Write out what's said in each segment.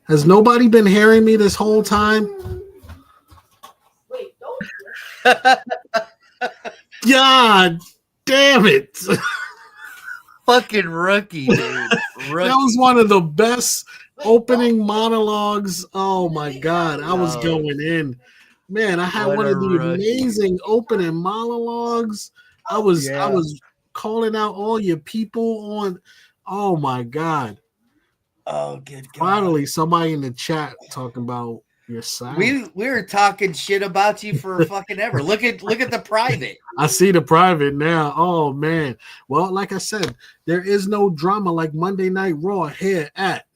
Has nobody been hearing me this whole time? God damn it. Fucking rookie, dude. Rookie. That was one of the best opening monologues. Oh my God. I was going in. Man, I had one of the amazing opening monologues. I was calling out all your people on. Oh my God. Oh, good God. Finally, somebody in the chat talking about your side. We were talking shit about you for fucking ever. Look at the private. I see the private now. Oh man. Well, like I said, there is no drama like Monday Night Raw here at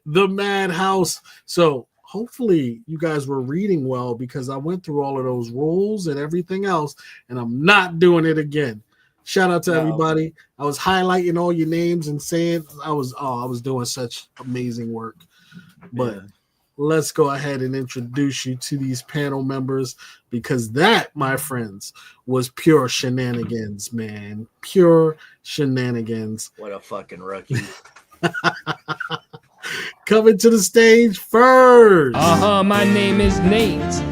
the MadHouse. So hopefully you guys were reading well, because I went through all of those rules and everything else, and I'm not doing it again. Shout out to everybody. I was highlighting all your names and saying I was doing such amazing work. But let's go ahead and introduce you to these panel members, because that, my friends, was pure shenanigans, man. Pure shenanigans. What a fucking rookie. Coming to the stage first. My name is Nate,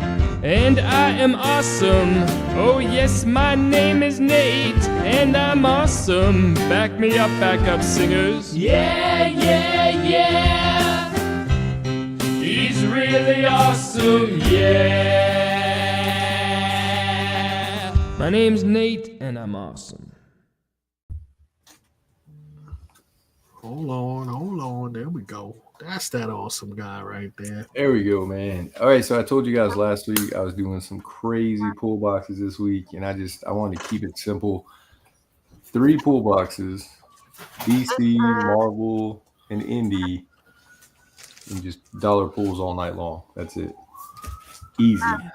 and I am awesome. Oh yes, my name is Nate, and I'm awesome. Back me up, backup singers. Yeah, yeah, yeah. He's really awesome, yeah. My name's Nate, and I'm awesome. Hold on. There we go. That's that awesome guy right there. There we go, man. All right, so I told you guys last week I was doing some crazy pull boxes this week, and I wanted to keep it simple. 3 pull boxes, DC, Marvel, and Indie, and just dollar pulls all night long. That's it. Easy. A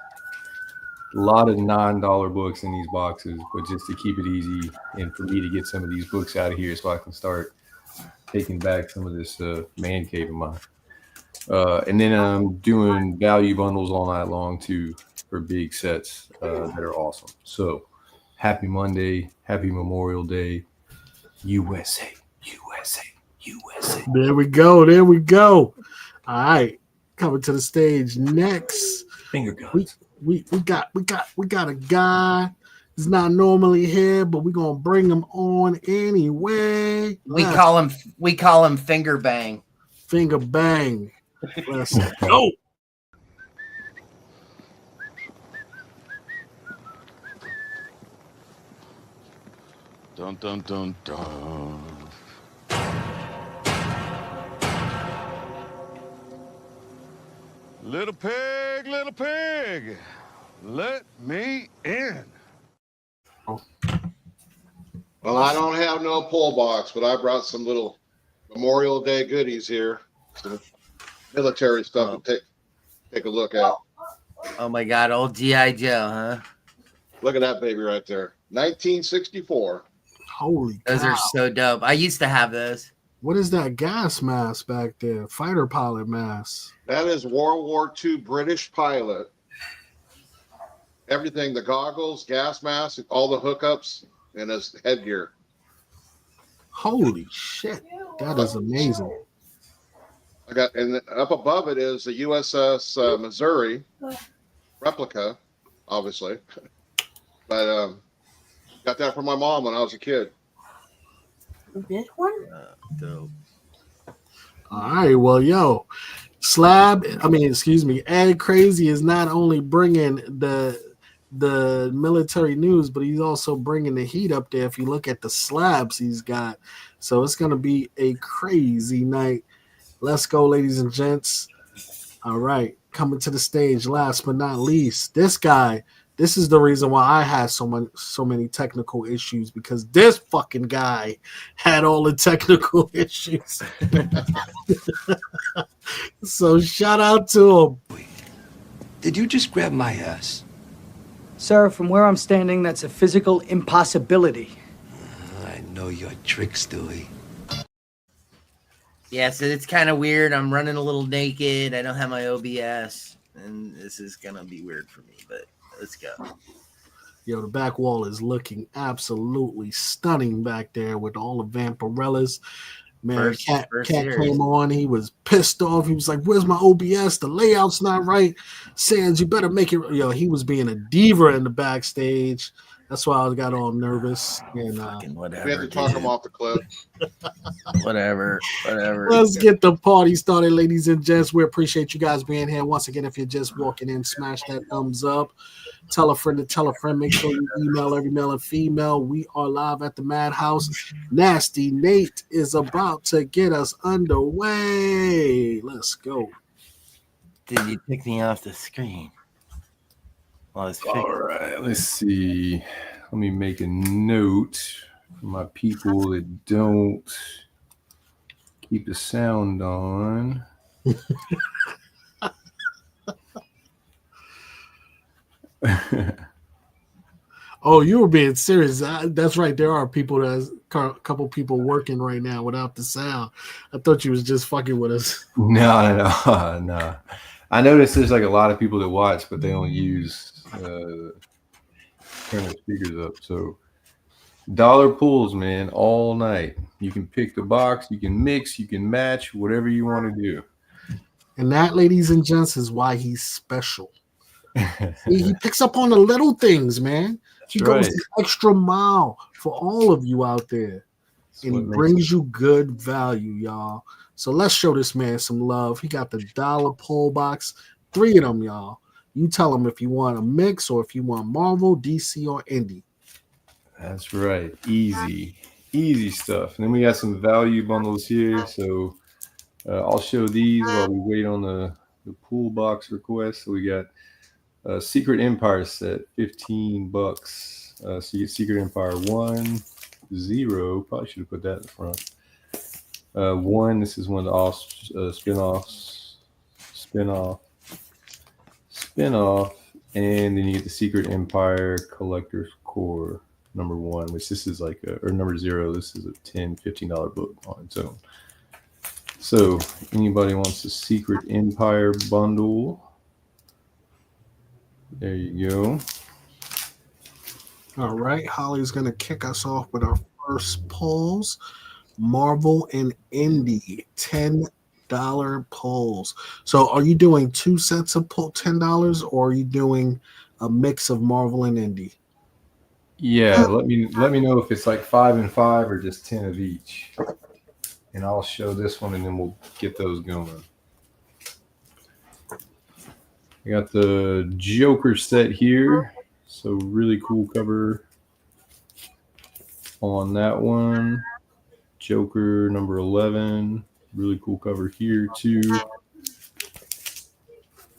lot of $9 books in these boxes, but just to keep it easy and for me to get some of these books out of here so I can start taking back some of this man cave of mine. And then I'm doing value bundles all night long too for big sets that are awesome. So happy Monday, happy Memorial Day, USA, USA, USA. There we go. All right, coming to the stage next. Finger guns. We got a guy. He's not normally here, but we're gonna bring him on anyway. We call him Finger Bang. Finger Bang. Let's go. Dun dun dun dun. Little pig, let me in. Well, I don't have no pull box, but I brought some little Memorial Day goodies here. Some military stuff to take a look at. Oh my God, old G.I. Joe, huh? Look at that baby right there. 1964. Holy cow. Those are so dope. I used to have those. What is that gas mask back there? Fighter pilot mask. That is World War II British pilot. Everything, the goggles, gas mask, all the hookups, and his headgear. Holy shit. That is amazing. And up above it is the USS Missouri replica, obviously. But got that from my mom when I was a kid. This one? Dope. All right, well, Ed Crazy is not only bringing the military news, but he's also bringing the heat up there. If you look at the slabs he's got, so it's gonna be a crazy night. Let's go, ladies and gents. All right, coming to the stage, last but not least, this guy. This is the reason why I had so many technical issues, because this fucking guy had all the technical issues. So shout out to him. Did you just grab my ass? Sir, from where I'm standing, that's a physical impossibility. I know your tricks, Dewey. Yeah, so it's kind of weird. I'm running a little naked. I don't have my OBS, and this is going to be weird for me, but let's go. Yo, the back wall is looking absolutely stunning back there with all the Vampirellas. Man, Cat series. came on. He was pissed off. He was like, "Where's my OBS? The layout's not right." Sands, you better make it. Yo, he was being a diva in the backstage. That's why I got all nervous. And Fucking whatever. We had to talk dude. him off the cliff. Whatever. let's get the party started, ladies and gents. We appreciate you guys being here. Once again, if you're just walking in, smash that thumbs up. Tell a friend to tell a friend. Make sure you email every male and female. We are live at the MadHouse. Nasty Nate is about to get us underway. Let's go. Did you take me off the screen? Well, All right, let's see. Let me make a note for my people that don't keep the sound on. Oh, you were being serious. That's right. There are people a couple people working right now without the sound. I thought you was just fucking with us. No. I noticed there's like a lot of people that watch, but they only use turn their speakers up. So dollar pools, man, all night. You can pick the box, you can mix, you can match, whatever you want to do. And that, ladies and gents, is why he's special. He picks up on the little things, man. He goes the extra mile for all of you out there. And he brings you good value, y'all. So let's show this man some love. He got the dollar pull box, 3 of them, y'all. You tell him if you want a mix or if you want Marvel, DC, or Indie. That's right. Easy stuff. And then we got some value bundles here. So I'll show these while we wait on the pool box request. So we got Secret Empire set, $15. So you get Secret Empire 1, 0. Probably should have put that in front. 1. This is one of the spin-offs. Spin-off, and then you get the Secret Empire Collector's Core number 1, which this is like or number 0. This is a $10-15 book on its own. So anybody wants a Secret Empire bundle? There you go. All right, Holly's going to kick us off with our first polls. Marvel and Indie, $10 polls. So are you doing 2 sets of $10, or are you doing a mix of Marvel and Indie? Yeah, let me know if it's like 5 and 5 or just 10 of each. And I'll show this one and then we'll get those going. I got the Joker set here. So really cool cover on that one. Joker number 11. Really cool cover here too.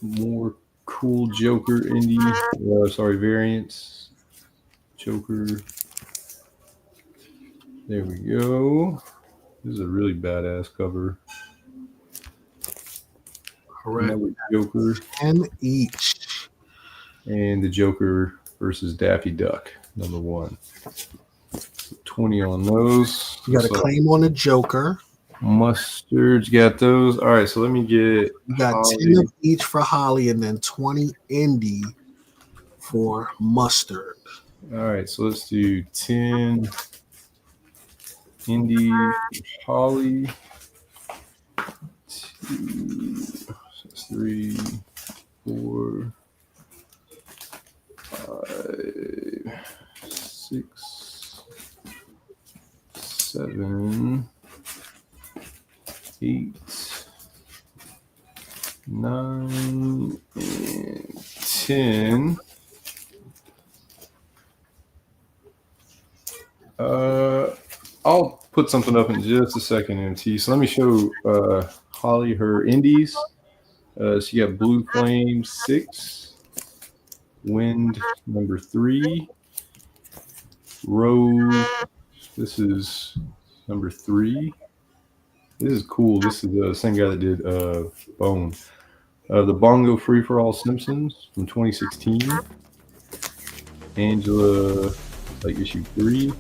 More cool Joker indie, variants. Joker. There we go. This is a really badass cover. Correct. Joker. 10 each. And the Joker versus Daffy Duck, number 1. So 20 on those. You got a claim on the Joker. Mustard's got those. All right, so let me get. You got Holly. 10 of each for Holly and then 20 Indie for Mustard. All right, so let's do 10 Indie for Holly. 2, 3, 4, 5, 6, 7, 8, 9, and 10. I'll put something up in just a second, MT. So let me show Holly her indies. She got Blue Flame 6, Wind number 3, Rose. This is number 3. This is cool. This is the same guy that did Bone. The Bongo Free for All Simpsons from 2016. Angela, like issue 3.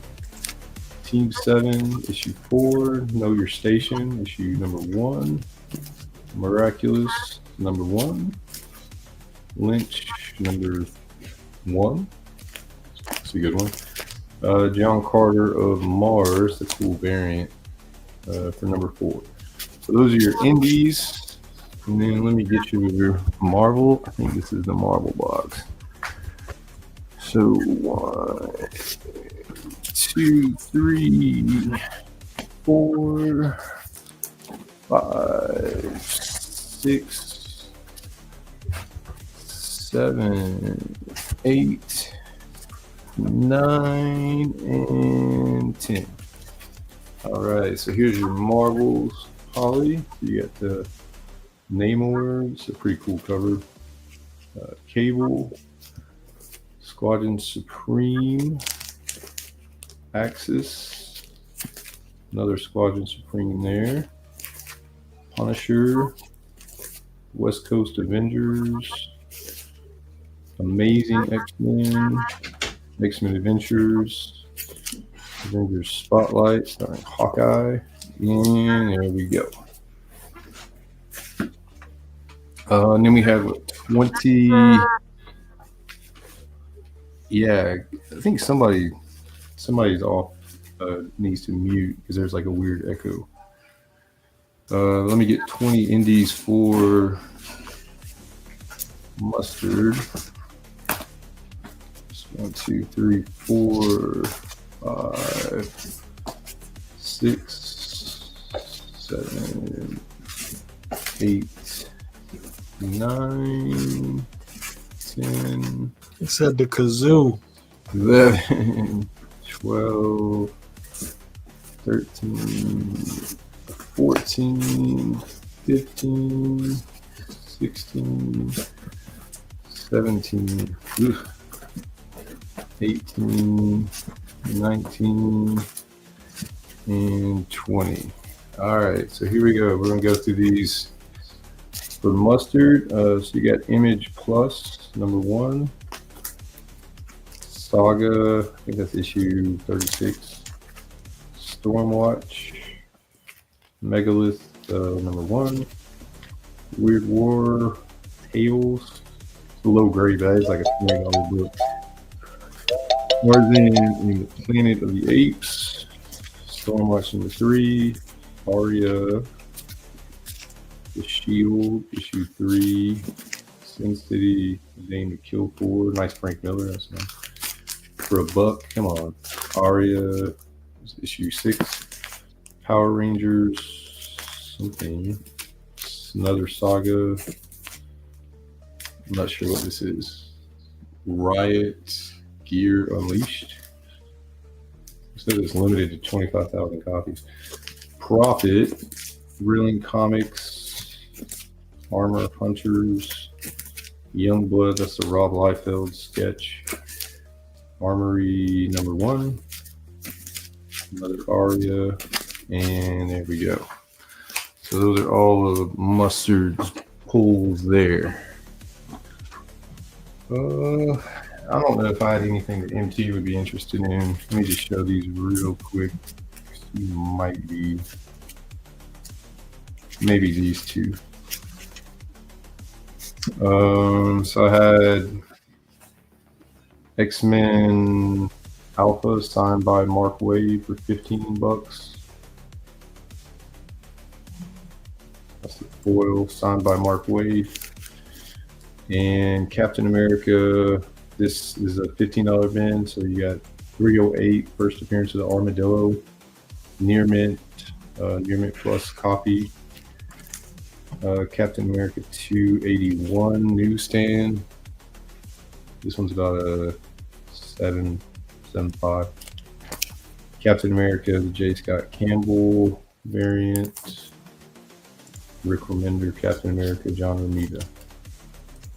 Team 7, issue 4. Know Your Station, issue number 1. Miraculous, number 1. Lynch, number 1. That's a good one. John Carter of Mars, the cool variant. for number 4. So those are your indies. And then let me get you your Marvel. I think this is the Marvel box. So 1, 2, 3, 4, 5, 6, 7, 8, 9, and 10. All right, so here's your Marvels, Holly. You got the Namor. It's a pretty cool cover. Cable, Squadron Supreme, Axis, another Squadron Supreme there. Punisher, West Coast Avengers, Amazing X-Men, X-Men Adventures, Avengers Spotlight starring Hawkeye, and there we go. And then we have 20. Yeah, I think somebody's off. Needs to mute because there's like a weird echo. Let me get 20 indies for Mustard. 1, 2, 3, 4, 5, 6, 7, 8, 9, 10. He said the kazoo. 11, 12, 13, 14, 15, 16, 17, 18, 19, and 20. All right, so here we go. We're going to go through these for Mustard. So you got Image Plus, number 1. Saga, I think that's issue 36. Stormwatch, Megalith, number 1. Weird War, Tales, low grade, that is like a $20 book. Tarzan in the Planet of the Apes, Stormwatch number 3, Arya, The Shield, issue 3, Sin City, Name to Kill For, nice Frank Miller, that's nice. For a buck, come on. Arya, issue 6, Power Rangers, something, it's another saga. I'm not sure what this is. Riot Gear Unleashed. It says it's limited to 25,000 copies. Profit, Thrilling Comics, Armor Hunters, Youngblood, that's the Rob Liefeld sketch. Armory number 1, another Aria, and there we go. So those are all of Mustard's pulls there. I don't know if I had anything that MT would be interested in. Let me just show these real quick. You might be, maybe these two. So I had X-Men Alpha signed by Mark Waid for $15. That's the foil signed by Mark Waid. And Captain America, this is a $15 bin, so you got 308, first appearance of the Armadillo, Near Mint Plus copy. Captain America 281 newsstand. This one's about a 7.75. Captain America, the J. Scott Campbell variant. Rick Remender, Captain America, John Romita.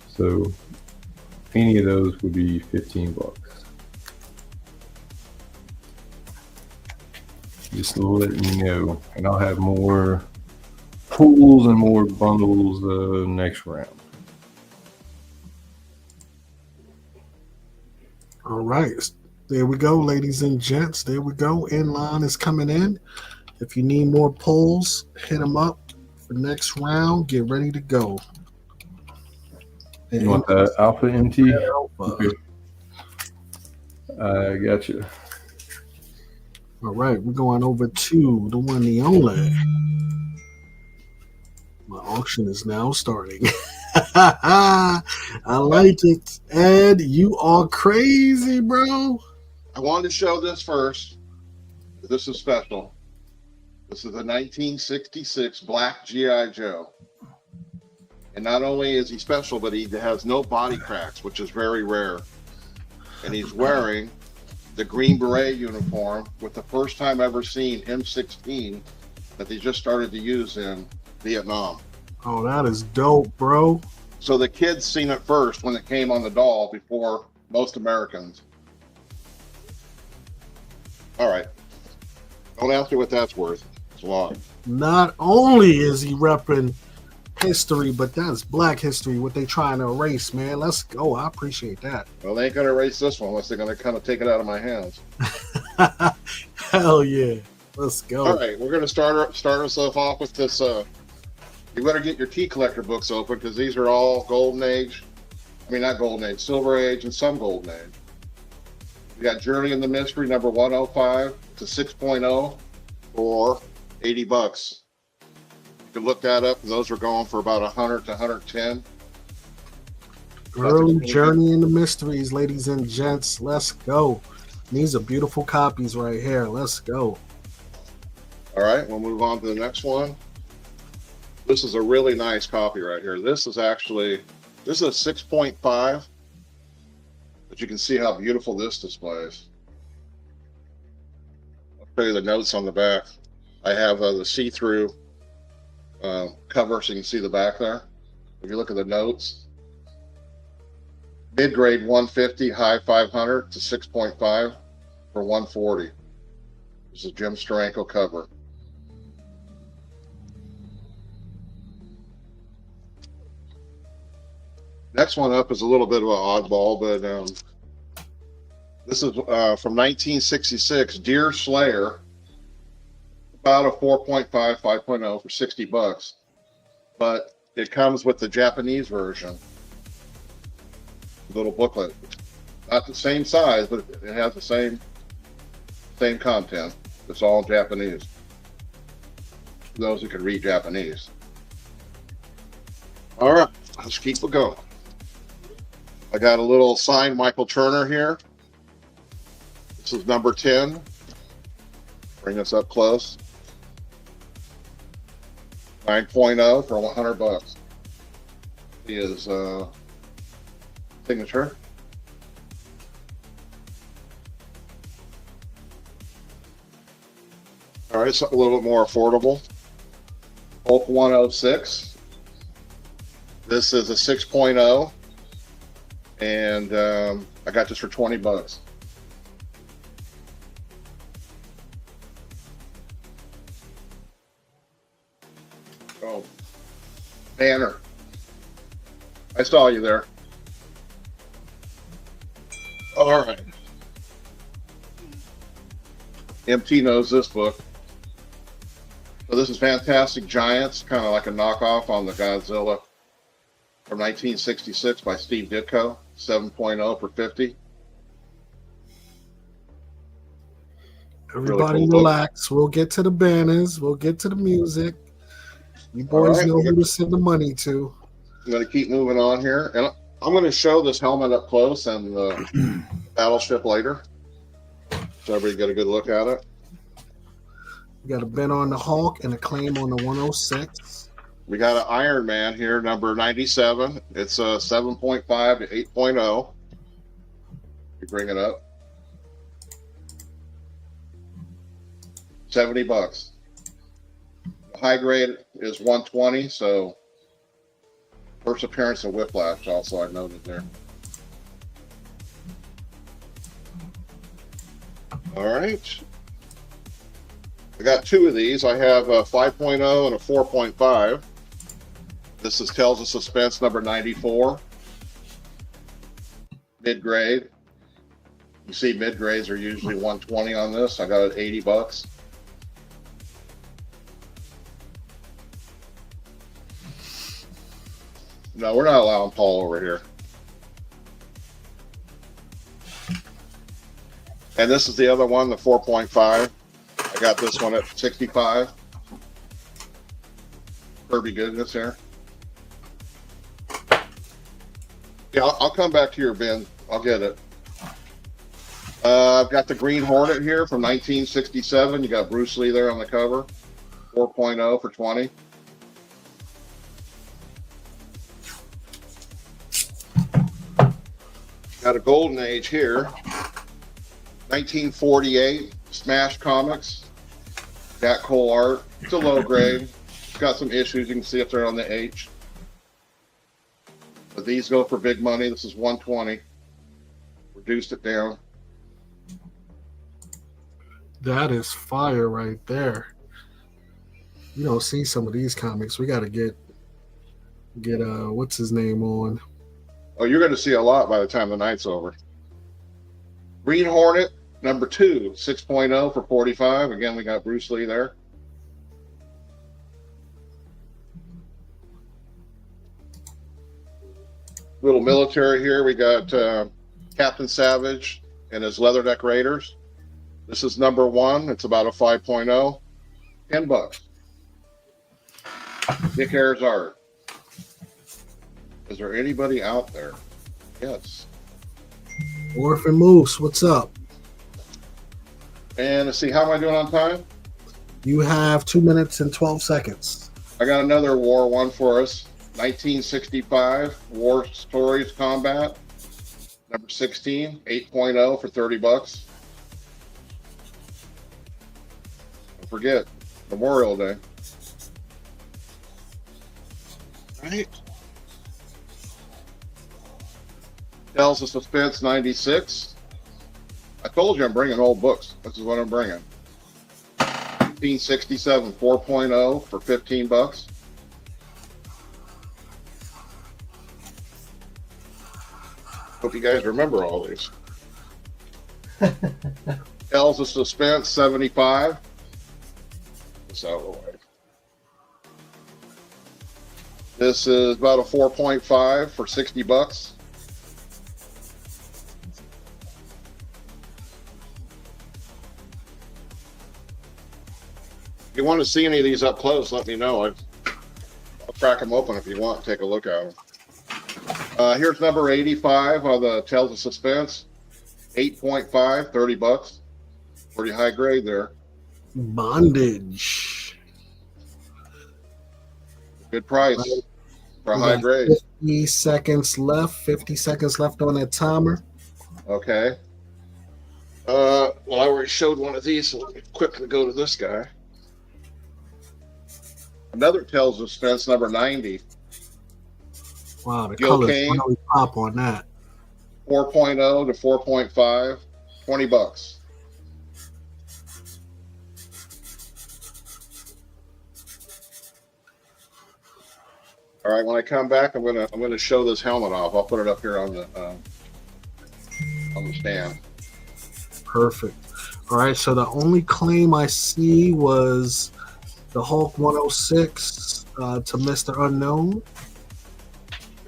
So any of those would be $15. Just letting you know, and I'll have more pools and more bundles next round. All right, there we go, ladies and gents. There we go. Inline is coming in. If you need more polls, hit them up for next round. Get ready to go. You want the Alpha MT? Alpha. Okay. I got you. All right, we're going over to the one, the only. My auction is now starting. I like it. Ed, you are crazy, bro. I wanted to show this first. This is special. This is a 1966 black G.I. Joe. And not only is he special, but he has no body cracks, which is very rare. And he's wearing the Green Beret uniform with the first time ever seen M16 that they just started to use in Vietnam. Oh, that is dope, bro. So the kids seen it first when it came on the doll before most Americans. All right. Don't ask me what that's worth. It's a lot. Not only is he repping history, but that's black history, what they trying to erase, man. Let's go. I appreciate that. Well, they ain't going to erase this one unless they're going to kind of take it out of my hands. Hell yeah. Let's go. All right. We're going to start ourselves off with this. You better get your tea collector books open because these are all Golden Age. I mean, not Golden Age, Silver Age, and some Golden Age. We got Journey in the Mystery, number 105 to 6.0 for $80. You can look that up, and those are going for about 100 to 110. Early Journey in the Mysteries, ladies and gents. Let's go. These are beautiful copies right here. Let's go. All right, we'll move on to the next one. This is a really nice copy right here. This is a 6.5, but you can see how beautiful this displays. I'll show you the notes on the back. I have the see-through cover so you can see the back there. If you look at the notes, mid-grade 150, high 500 to 6.5 for 140. This is Jim Steranko cover. Next one up is a little bit of an oddball, but this is from 1966, Deer Slayer, about a 4.5, 5.0 for $60, but it comes with the Japanese version, little booklet. Not the same size, but it has the same content. It's all Japanese. For those who can read Japanese. All right, let's keep it going. I got a little signed Michael Turner here. This is number 10. Bring us up close. 9.0 for $100. His signature. All right, something a little bit more affordable. Hulk 106. This is a 6.0. And I got this for $20. Oh, Banner. I saw you there. All right. MT knows this book. So this is Fantastic Giants, kind of like a knockoff on the Godzilla from 1966 by Steve Ditko, 7.0 for $50. Everybody Really cool relax. We'll get to the banners. We'll get to the music. You boys know who to send the money to. I'm going to keep moving on here. And I'm going to show this helmet up close and the battleship later. So everybody get a good look at it. We got a Ben on the Hulk and a claim on the 106. We got an Iron Man here, number 97. It's a 7.5 to 8.0. You bring it up. $70. The high grade is 120, so first appearance of Whiplash also I noted there. All right. I got two of these. I have a 5.0 and a 4.5. This is Tales of Suspense number 94. Mid-grade. You see mid-grades are usually 120 on this. I got it $80. No, we're not allowing Paul over here. And this is the other one, the 4.5. I got this one at 65. Kirby goodness here. Yeah, I'll come back to your bin. I'll get it. I've got the Green Hornet here from 1967. You got Bruce Lee there on the cover. 4.0 for 20. Got a Golden Age here. 1948. Smash Comics. Got Cole art. It's a low grade. It's got some issues. You can see if they're on the H. But these go for big money. This is 120. Reduced it down. That is fire right there. You don't see some of these comics. We got to get what's his name on. Oh, you're going to see a lot by the time the night's over. Green Hornet, number 2, 6.0 for 45. Again, we got Bruce Lee there. Little military here. We got Captain Savage and his Leatherneck Raiders. This is number 1. It's about a 5.0. $10. Dick Ayers art. Is there anybody out there? Yes. Orphan Moose, what's up? And let's see, how am I doing on time? You have 2 minutes and 12 seconds. I got another war one for us. 1965 War Stories Combat. Number 16, 8.0 for $30. Don't forget, Memorial Day. Right. Tales of Suspense 96. I told you I'm bringing old books. This is what I'm bringing. 1967 4.0 for $15. Hope you guys remember all these. Tales of Suspense 75. This out of the way. This is about a 4.5 for $60. If you want to see any of these up close, let me know. I'll crack them open if you want. Take a look at them. Here's number 85 on the Tales of Suspense. 8.5, $30. Pretty high grade there. Bondage. Good price for a high grade. 50 seconds left. 50 seconds left on that timer. Okay. Well, I already showed one of these, so let me quickly go to this guy. Another Tales of Suspense, number 90. Wow, the Gil colors Kane. really pop on that. 4.0 to 4.5, $20. All right, when I come back, I'm gonna show this helmet off. I'll put it up here on the stand. Perfect. All right, so the only claim I see was the Hulk 106 to Mr. Unknown.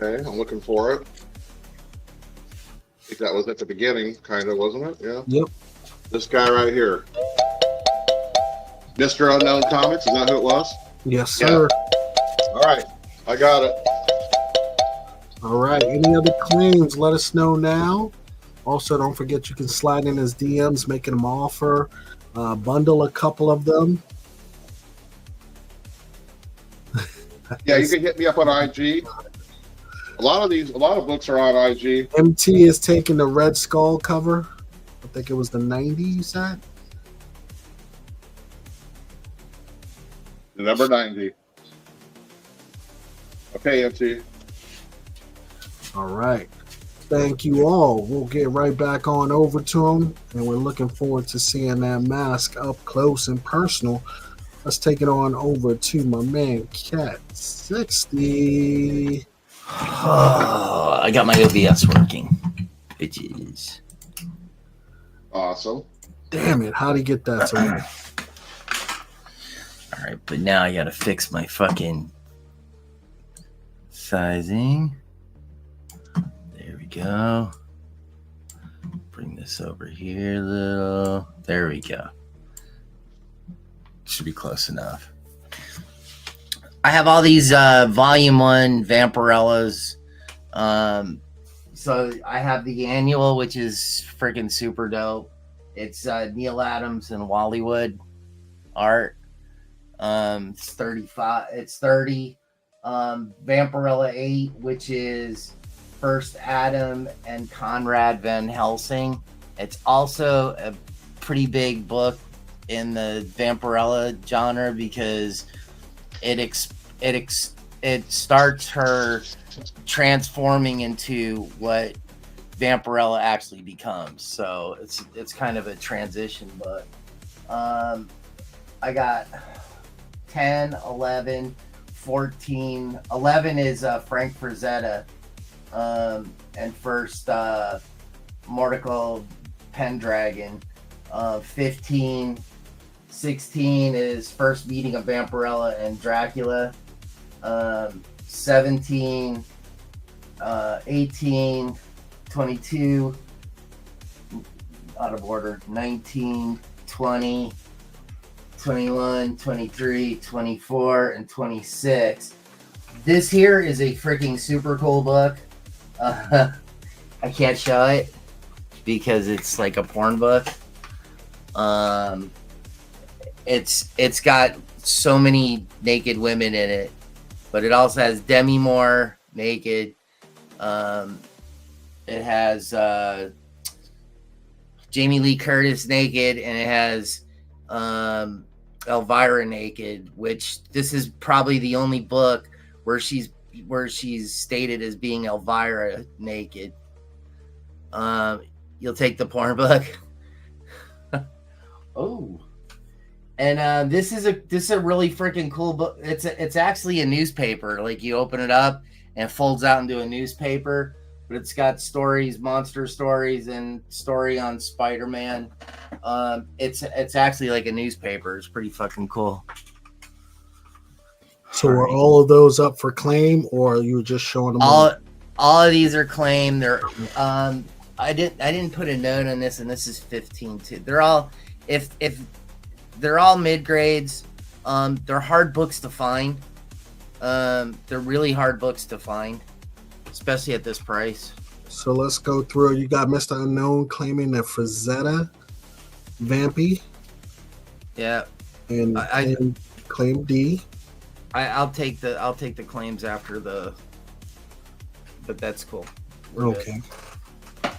Okay, I'm looking for it. I think that was at the beginning, kind of, wasn't it? Yeah. Yep. This guy right here. Mr. Unknown Comics, is that who it was? Yes, sir. Yeah. All right, I got it. All right. Any other claims? Let us know now. Also, don't forget you can slide in his DMs, making them offer. Bundle a couple of them. Yeah, you can hit me up on IG. A lot of books are on IG. MT is taking the Red Skull cover. I think it was the 90, you said? The number 90. Okay, MT. All right. Thank you all. We'll get right back on over to him, and we're looking forward to seeing that mask up close and personal. Let's take it on over to my man, Cat 60. Oh, I got my OBS working, bitches. Awesome. Damn it. How'd he get that to me? All right, but now I gotta fix my fucking sizing. There we go. Bring this over here a little. There we go. Should be close enough. I have all these volume 1 Vampirellas. So I have the annual, which is freaking super dope. It's Neil Adams and Wallywood art. It's 35. It's 30. Vampirella 8, which is First Adam and Conrad Van Helsing. It's also a pretty big book in the Vampirella genre because it starts her transforming into what Vampirella actually becomes. So it's kind of a transition book. I got 10, 11, 14. 11 is Frank Frazetta and first Mortical Pendragon. 15, 16 is First Meeting of Vampirella and Dracula. 17, 18, 22, out of order, 19, 20, 21, 23, 24, and 26. This here is a freaking super cool book. I can't show it because it's like a porn book. It's got so many naked women in it, but it also has Demi Moore naked. It has Jamie Lee Curtis naked, and it has Elvira naked, which this is probably the only book where she's stated as being Elvira naked. You'll take the porn book. Oh, and this is a really freaking cool book. It's actually a newspaper. Like you open it up and it folds out into a newspaper, but it's got stories, monster stories, and story on Spider-Man. It's actually like a newspaper. It's pretty fucking cool. So are all of those up for claim, or are you just showing them all of these are claimed. They're I didn't put a note on this, and this is 15 too. They're all if they're all mid grades. They're hard books to find. They're really hard books to find, especially at this price. So let's go through. You got Mr. Unknown claiming that Frazetta, Vampy. Yeah. And I claim D. I'll take the claims after the, but that's cool. We're okay. Good.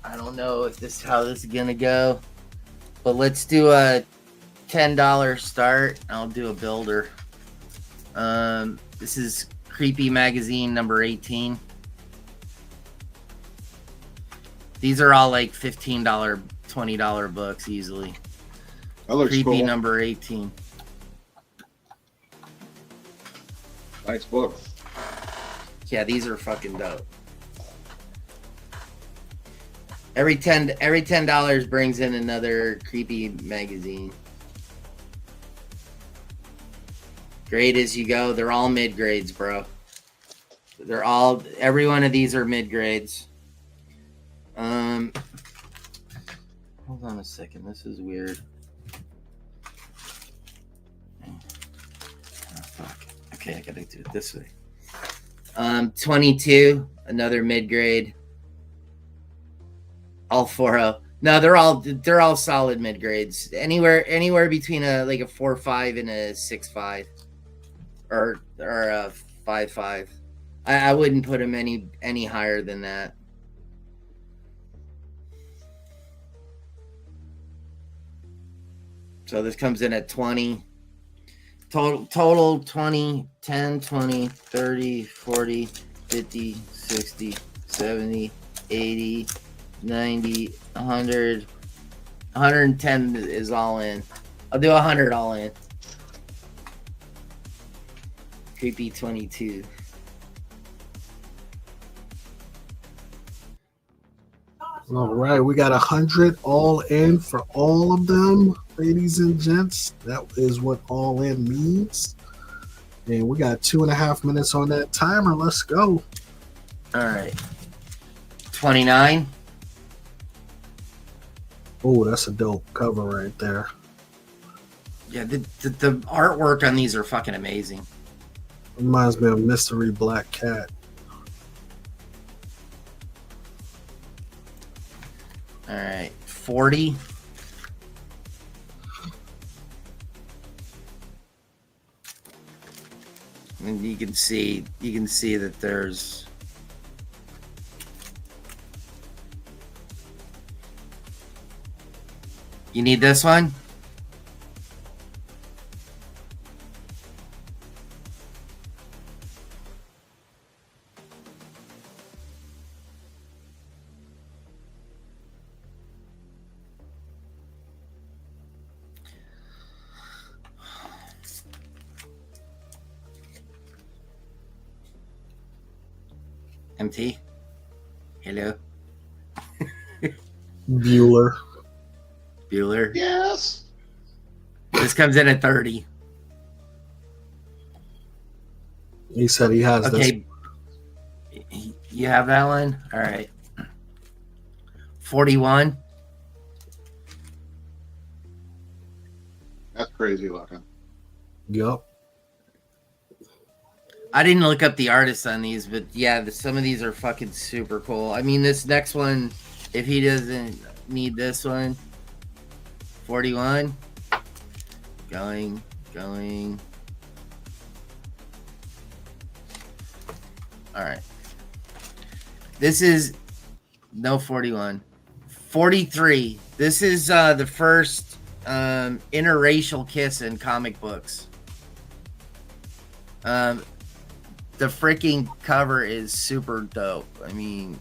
I don't know if this is how this is gonna go, but let's do a $10 start. I'll do a builder. This is Creepy Magazine number 18. These are all like $15, $20 books easily. That looks Creepy cool. number 18. Nice book. Yeah, these are fucking dope. Every $10 brings in another Creepy Magazine. Grade as you go. They're all mid grades, bro. Every one of these are mid grades. Hold on a second. This is weird. Oh, fuck. Okay, I gotta do it this way. 22, another mid grade. All 4.0. No, they're all solid mid grades. Anywhere between a 4.5 and a 6.5, or a 5.5. I wouldn't put them any higher than that. So this comes in at 20. Total 20, 10, 20, 30, 40, 50, 60, 70, 80, 90, 100. 110 is all in. I'll do 100 all in. Creepy 22. All right, we got 100 all in for all of them, ladies and gents. That is what all in means. And we got 2.5 minutes on that timer. Let's go. All right. 29. Oh, that's a dope cover right there. Yeah, the artwork on these are fucking amazing. Reminds me of Mystery Black Cat. All right, 40. And you can see that there's you need this one? MT? Hello? Bueller. Bueller? Yes. This comes in at 30. He said he has this. Okay. You have that one? All right. 41. That's crazy looking. Yup. I didn't look up the artists on these, but yeah, some of these are fucking super cool. I mean, this next one, if he doesn't need this one, 41. Going. All right. This is no 41. 43. This is the first interracial kiss in comic books. The freaking cover is super dope. I mean,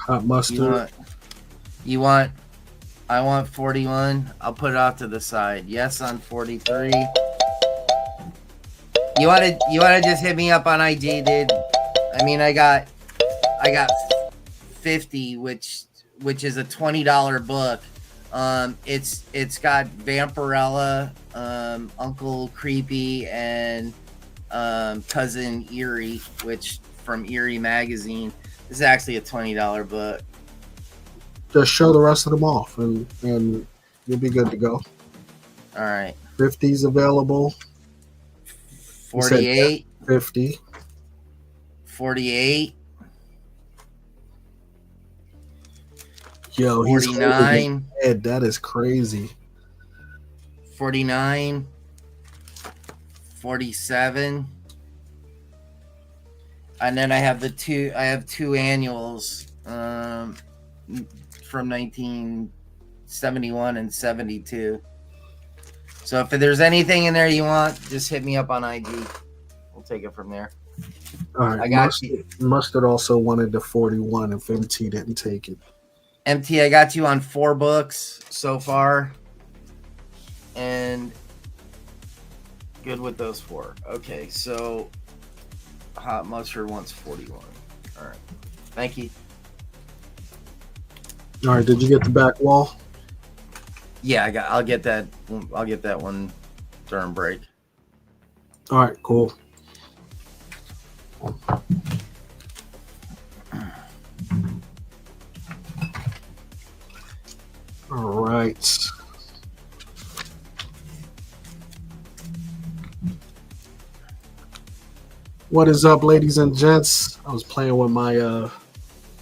Hot mustard. I want 41. I'll put it off to the side. Yes on 43. You want to just hit me up on IG, dude? I mean, I got 50, which is a $20 book. It's got Vampirella, Uncle Creepy, and Cousin Eerie, which from Eerie magazine. This is actually a $20 book. Just show the rest of them off, and you'll be good to go. All right. 50's available. 48. 50. 48. Yo, he's 49. Head. That is crazy. 49. 47. And then I have two annuals from 1971 and 72. So if there's anything in there you want, just hit me up on IG. We'll take it from there. All right. I got you. Mustard also wanted the 41 if MT didn't take it. MT, I got you on 4 books so far. And good with those 4. Okay, so Hot Mustard wants 41. All right. Thank you. All right, did you get the back wall? Yeah, I'll get that one during break. All right, cool. All right. What is up, ladies and gents? I was playing with my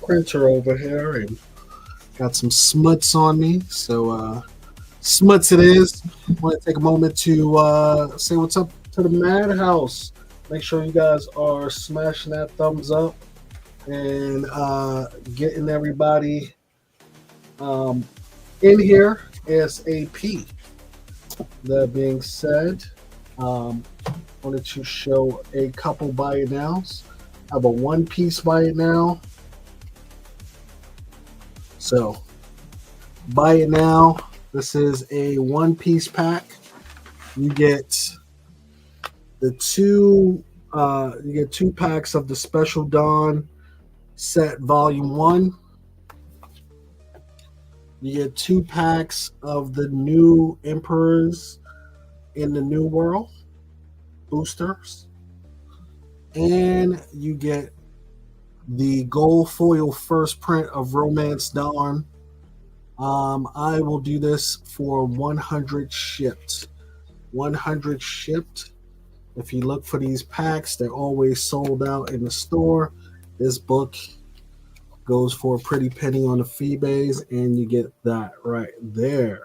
printer over here and got some smuts on me. So smuts it is. I want to take a moment to say what's up to the MadHouse. Make sure you guys are smashing that thumbs up and getting everybody in here ASAP. That being said, wanted to show a couple buy it nows. I have a one-piece buy it now. So buy it now. This is a one-piece pack. You get the two packs of the Special Dawn set volume 1. You get 2 packs of the new Emperors in the New World boosters, and you get the gold foil first print of Romance Dawn. I will do this for 100 shipped. 100 shipped. If you look for these packs, they're always sold out in the store. This book goes for a pretty penny on the Feebays, and you get that right there.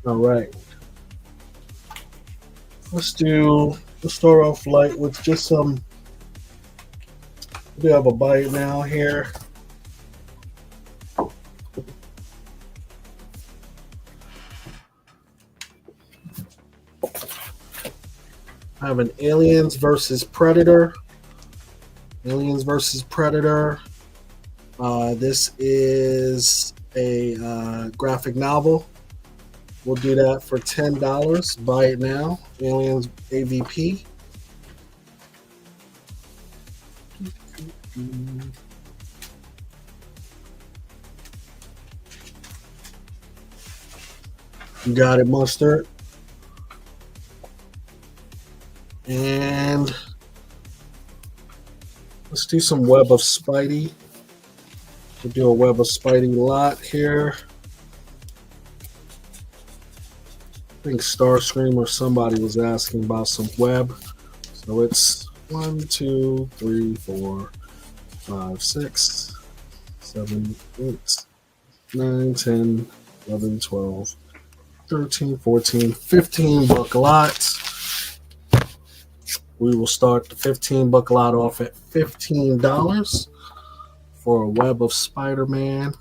All right. Let's start off light with just some. We have a bite now here. I have an Aliens versus Predator. Aliens versus Predator. This is a graphic novel. We'll do that for $10. Buy it now. Aliens AVP. You got it, Mustard. And let's do some Web of Spidey. We'll do a Web of Spidey lot here. I think Starscream or somebody was asking about some web. So it's 1, 2, 3, 4, 5, 6, 7, 8, 9, 10, 11, 12, 13, 14, 15 book lots. We will start the 15 book lot off at $15 for a Web of Spider-Man.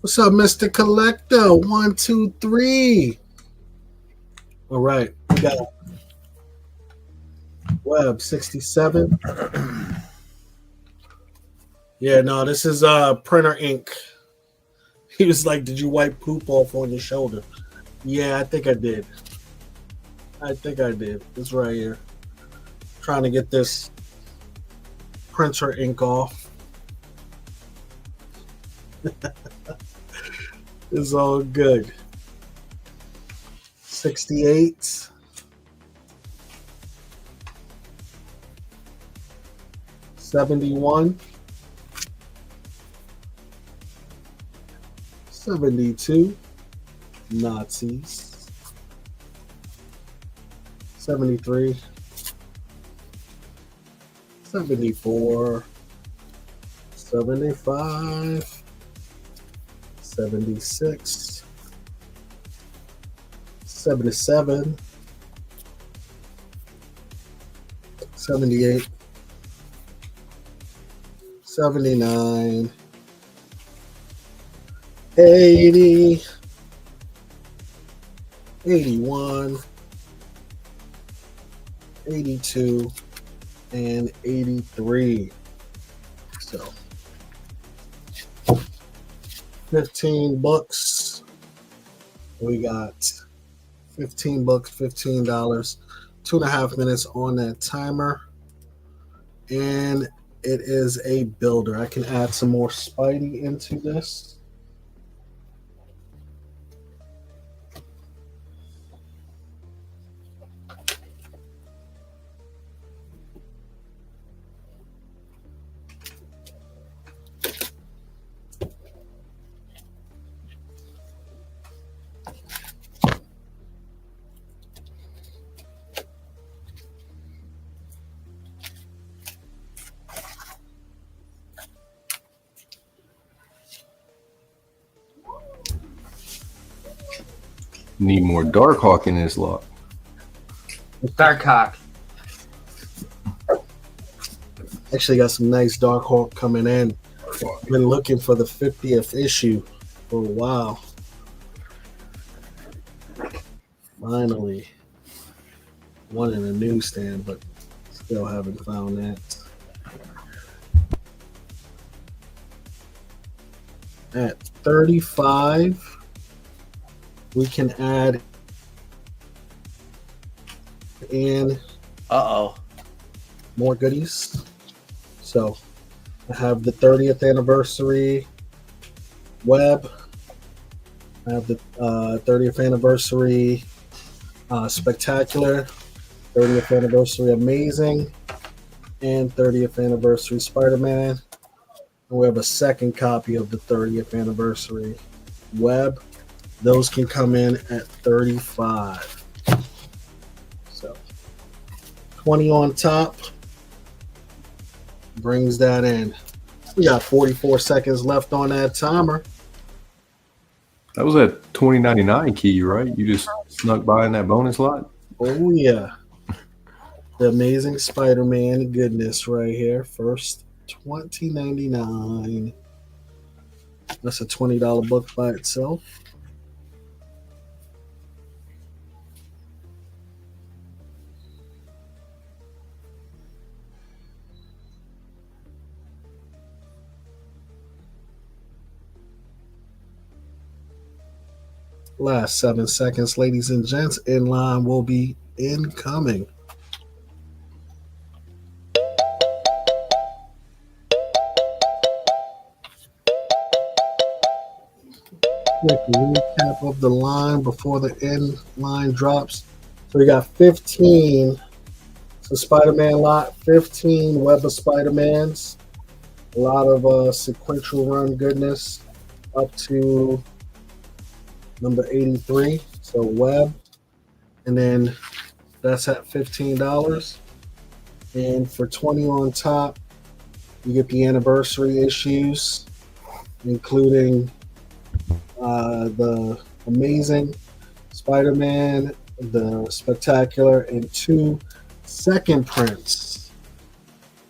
What's up, Mr. Collector? 1, 2, 3. All right, we got Web 67. Yeah, no, this is printer ink. He was like, "Did you wipe poop off on your shoulder?" Yeah, I think I did. It's right here. Trying to get this printer ink off. It's all good. 68. 71. 72. Nazis. 73. 74. 75. 76, 77, 78, 79, 80, 81, 82, and 83. So 15 bucks. We got 15 bucks, $15, 2.5 minutes on that timer. And it is a builder. I can add some more Spidey into this. Need more Darkhawk in this lot. Darkhawk. Actually got some nice Darkhawk coming in. Been looking for the 50th issue for a while. Finally. One in a newsstand, but still haven't found that. At 35, we can add in. Uh-oh. more goodies. So I have the 30th anniversary web. I have the 30th anniversary spectacular, 30th anniversary amazing, and 30th anniversary Spider-Man. And we have a second copy of the 30th anniversary web. Those can come in at $35. So 20 on top brings that in. We got 44 seconds left on that timer. That was at $20.99 key, right? You just snuck by in that bonus lot. Oh yeah, the Amazing Spider-Man goodness right here. First $20.99. That's a $20 book by itself. Last 7 seconds, ladies and gents. In line will be incoming. Quick recap of the line before the end line drops. So we got 15. So Spider-Man lot, 15 Web of Spider-Mans. A lot of sequential run goodness up to number 83. So Web. And then that's at $15. And for 20 on top, you get the anniversary issues, including the Amazing Spider-Man, the Spectacular, and 2 second prints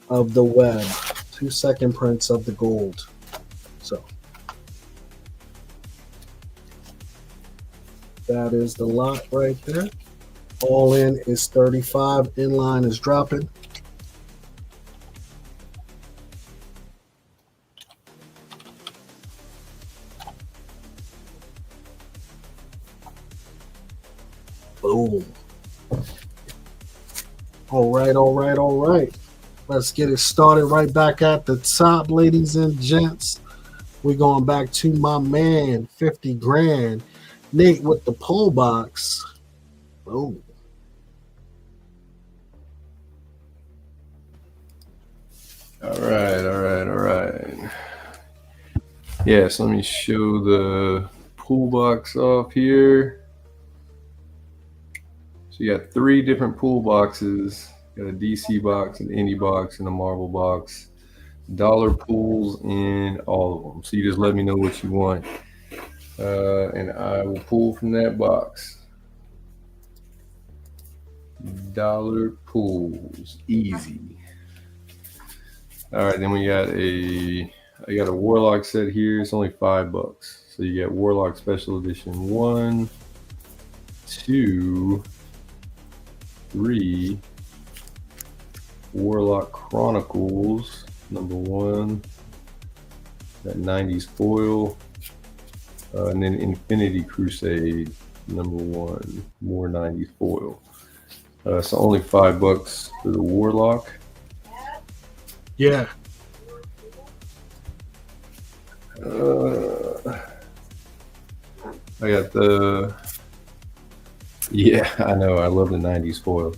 of the web, 2 second prints of the gold. So that is the lot right there. All in is $35. In line is dropping. Boom. All right. Let's get it started right back at the top, ladies and gents. We're going back to my man, 50 grand. Nate with the pull box. Boom. All right. Yes, let me show the pool box off here. So you got 3 different pool boxes. You got a DC box, an indie box, and a Marvel box. Dollar pools in all of them. So you just let me know what you want, and I will pull from that box. Dollar pools, easy. All right, then I got a Warlock set here. It's only $5. So you get Warlock Special Edition 1, 2, 3, Warlock Chronicles number 1, that 90s foil, and then Infinity Crusade number 1, more 90s foil. So only $5 for the Warlock. Yeah. I got the, yeah, I know, I love the 90s foil.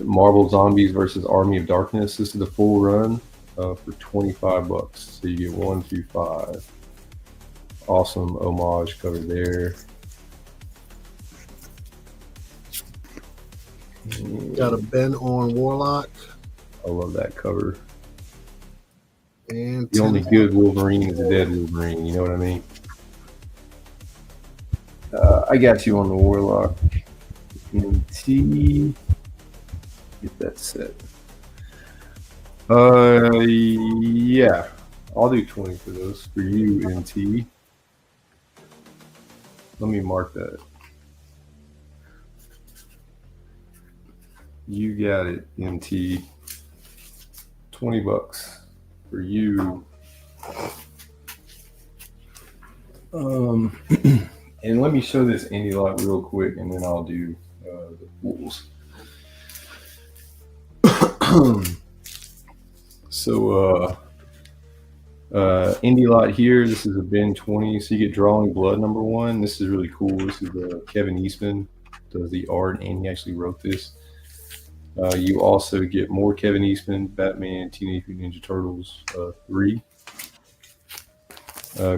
Marvel Zombies versus Army of Darkness. This is the full run for $25. So you get 1 through 5. Awesome homage cover there. Got a Ben on Warlock. I love that cover. And the only good Wolverine is a dead Wolverine. You know what I mean? I got you on the Warlock. NT. Get that set. Yeah. I'll do 20 for those. For you, NT. Let me mark that. You got it, NT. $20 for you. And let me show this indie lot real quick, and then I'll do the pools. So indie lot here. This is a bin 20. So you get Drawing Blood #1. This is really cool. This is Kevin Eastman does the art, and he actually wrote this. You also get more Kevin Eastman, Batman, Teenage Mutant Ninja Turtles 3.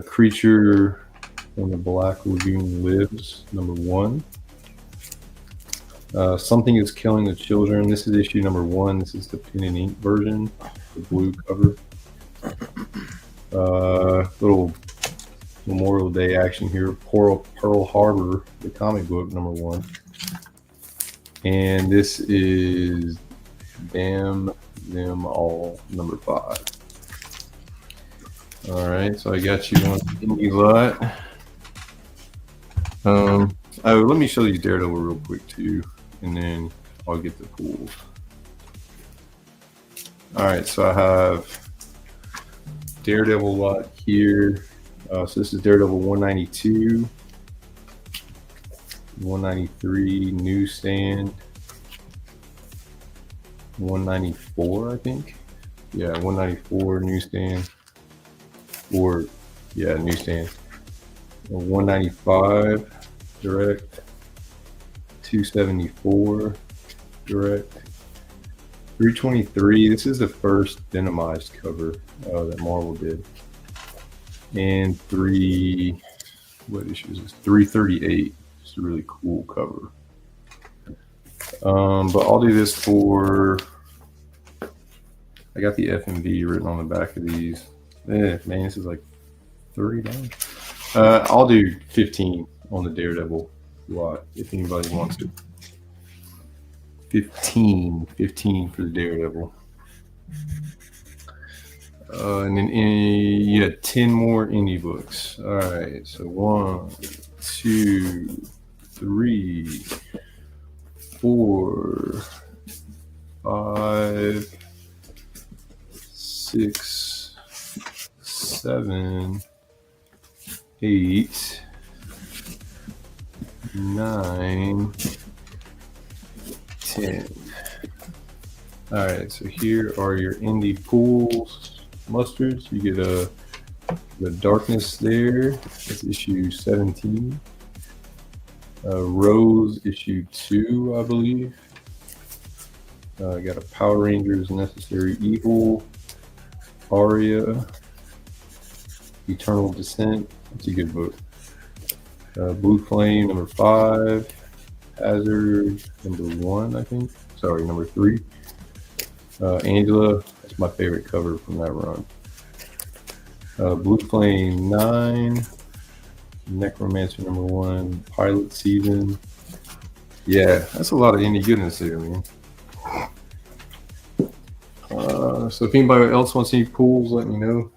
Creature from the Black Lagoon Lives #1. Something is Killing the Children. This is issue #1. This is the pen and ink version, the blue cover. Little Memorial Day action here. Pearl Harbor, the comic book #1. And this is Damn Them All #5. All right, so I got you on the indie lot. Let me show you Daredevil real quick too, and then I'll get the pools. All right, so I have Daredevil lot here. So this is Daredevil 192, 193 newsstand, 194, I think. Yeah, 194 newsstand, or yeah, newsstand. 195 direct, 274 direct, 323. This is the first Venomized cover that Marvel did, and what issue is this? 338. It's a really cool cover. But I'll do this for. I got the FMV written on the back of these. Man, this is like $30. I'll do 15 on the Daredevil lot if anybody wants to. 15 for the Daredevil. And then you had 10 more indie books. All right, so 1, 2, 3, 4, 5, 6, 7, 8, 9, 10. All right, so here are your indie pools mustards. You get the Darkness there. That's issue 17. Rose issue 2, I believe. I got a Power Rangers Necessary Evil, Aria, Eternal Descent. That's a good book. Blue Flame #5, Hazard #1, I think. Sorry, #3. Angela, that's my favorite cover from that run. Blue Flame 9, Necromancer #1, Pilot Season. Yeah, that's a lot of indie goodness there, man. So if anybody else wants any pools, let me know.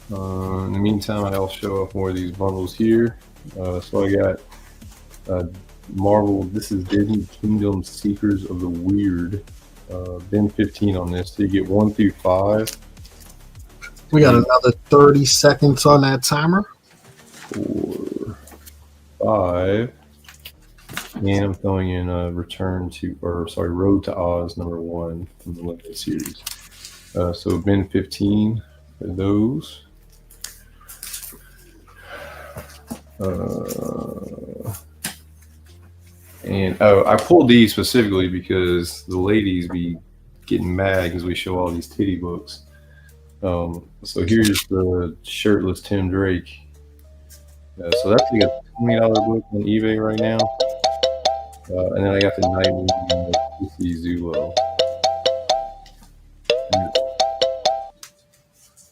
In the meantime, I'll show off more of these bundles here. So I got Marvel, this is Disney Kingdom Seekers of the Weird. Bin 15 on this. So you get 1 through 5. We got another 30 seconds on that timer. 4, 5. And I'm throwing in Road to Oz #1 from the limited series. So bin 15 for those. And I pulled these specifically because the ladies be getting mad because we show all these titty books. So here's the shirtless Tim Drake. So that's like a $20 book on eBay right now. And then I got the 90 Zulo.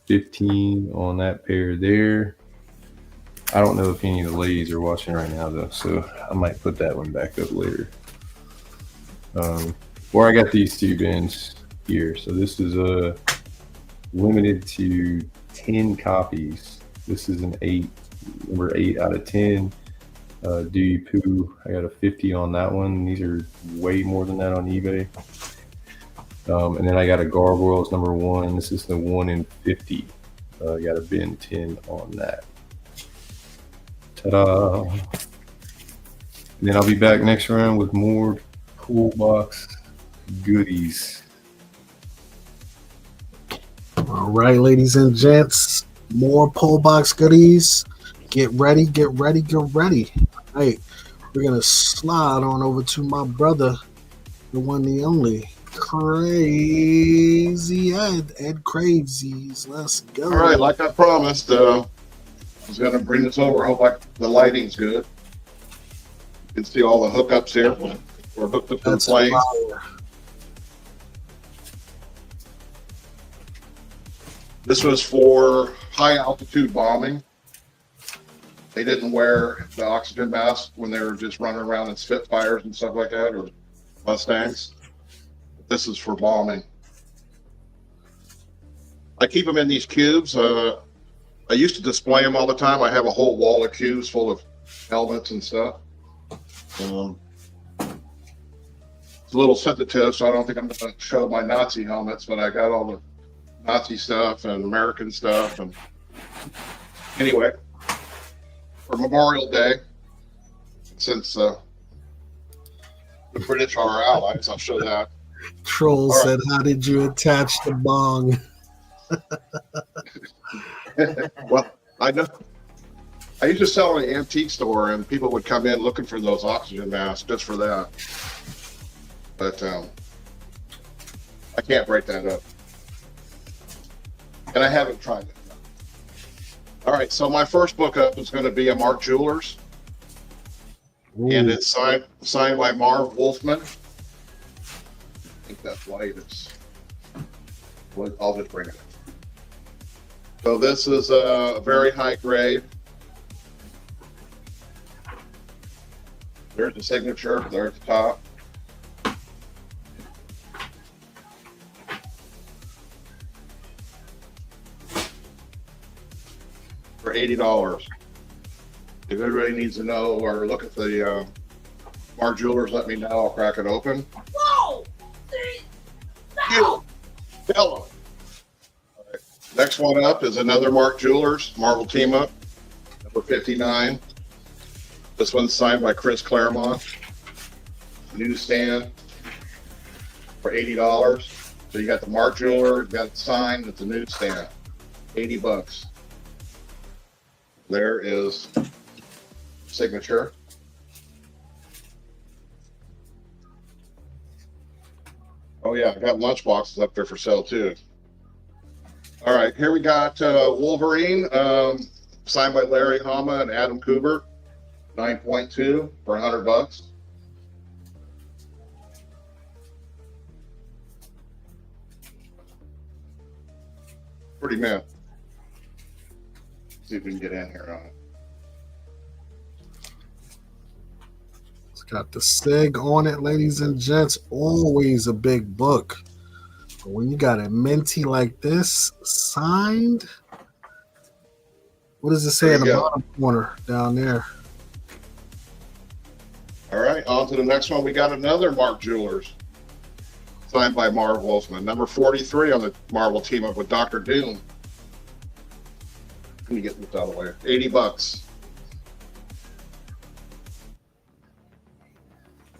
15 on that pair there. I don't know if any of the ladies are watching right now though, so I might put that one back up later. Where I got these 2 bins here. So this is limited to 10 copies. This is an number 8 out of 10. Dewey Pooh, I got a 50 on that one. These are way more than that on eBay. And then I got a Gargoyles #1. This is the 1 in 50. I got a bin 10 on that. Ta-da! And then I'll be back next round with more pool box goodies. All right, ladies and gents, more pull box goodies. Get ready, get ready, get ready. All right, we're gonna slide on over to my brother, the one, the only, Crazy Ed Crazies. Let's go. All right, like I promised, I was going to bring this over. I hope the lighting's good. You can see all the hookups here. We're hooked up to the That's plane. fire. This was for high altitude bombing. They didn't wear the oxygen mask when they were just running around in Spitfires and stuff like that, or Mustangs. This is for bombing. I keep them in these cubes. I used to display them all the time. I have a whole wall of cubes full of helmets and stuff. It's a little sensitive, so I don't think I'm going to show my Nazi helmets, but I got all the Nazi stuff and American stuff. And anyway, for Memorial Day, since the British are our allies, I'll show that. Troll All said, "How did you attach the bong?" Well, I know. I used to sell in an antique store, and people would come in looking for those oxygen masks just for that. But I can't break that up, and I haven't tried it. All right, so my first book up is going to be a Mark Jewelers, and it's signed by Marv Wolfman. I think that's light. I'll just bring it in. So this is a very high grade. There's the signature there at the top. For $80. If everybody needs to know or look at the Mark Jewelers, let me know. I'll crack it open. Whoa! You. Hello. Right. Next one up is another Mark Jewelers Marvel Team Up, number 59. This one's signed by Chris Claremont. Newsstand for $80. So you got the Mark Jeweler, you got it signed at the newsstand, $80. There is signature. Oh yeah, I got lunch boxes up there for sale too. All right, here we got Wolverine, signed by Larry Hama and Adam Kubert, 9.2 for $100. Pretty mint. See if we can get in here on it. It's got the SIG on it, ladies and gents. Always a big book. But when you got a minty like this signed, what does it say in the bottom corner down there? All right, on to the next one. We got another Mark Jewelers, signed by Marv Wolfman, number 43 on the Marvel Team Up with Dr. Doom. Let me get this out of the way. $80.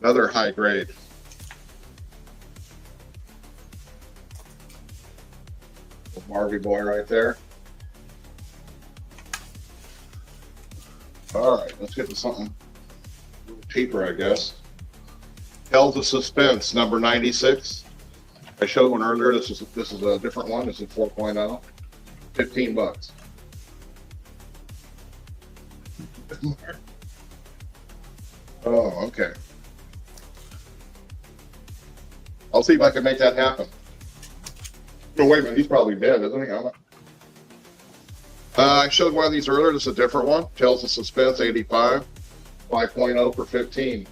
Another high grade. Marvy boy right there. All right, let's get to something a little cheaper, I guess. Tales of Suspense, number 96. I showed one earlier. This is a different one. This is 4.0. $15. Oh, okay. I'll see if I can make that happen. Oh, wait a minute. He's probably dead, isn't he? I showed one of these earlier. This is a different one. Tales of Suspense, 85. 5.0 for 15.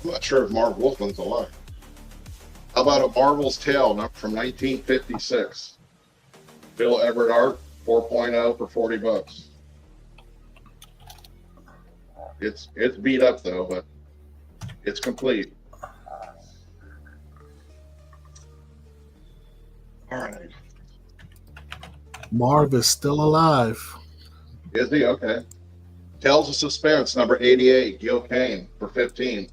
I'm not sure if Marv Wolfman's alive. How about a Marvel's Tale from 1956? Bill Everett art, 4.0 for $40. It's beat up though, but it's complete. All right. Marv is still alive. Is he? Okay. Tales of Suspense, number 88, Gil Kane for 15.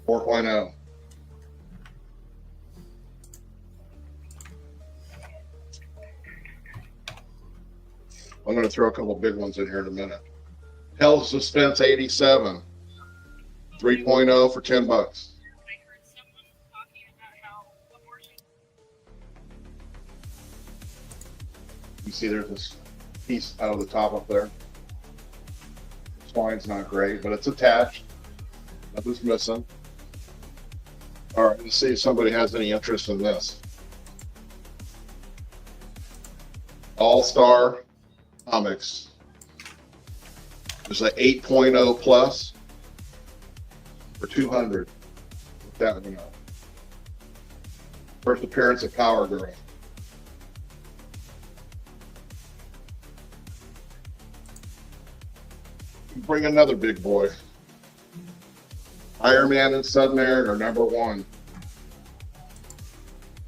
4.0. I'm going to throw a couple big ones in here in a minute. Tales of Suspense 87. 3.0 for $10. You see there's this piece out of the top up there. The swine's not great, but it's attached. Nothing's missing. All right, let's see if somebody has any interest in this. All-Star Comics. There's an 8.0 plus for 200. That one up. First appearance of Power Girl. Bring another big boy. Iron Man and Submariner are number 1.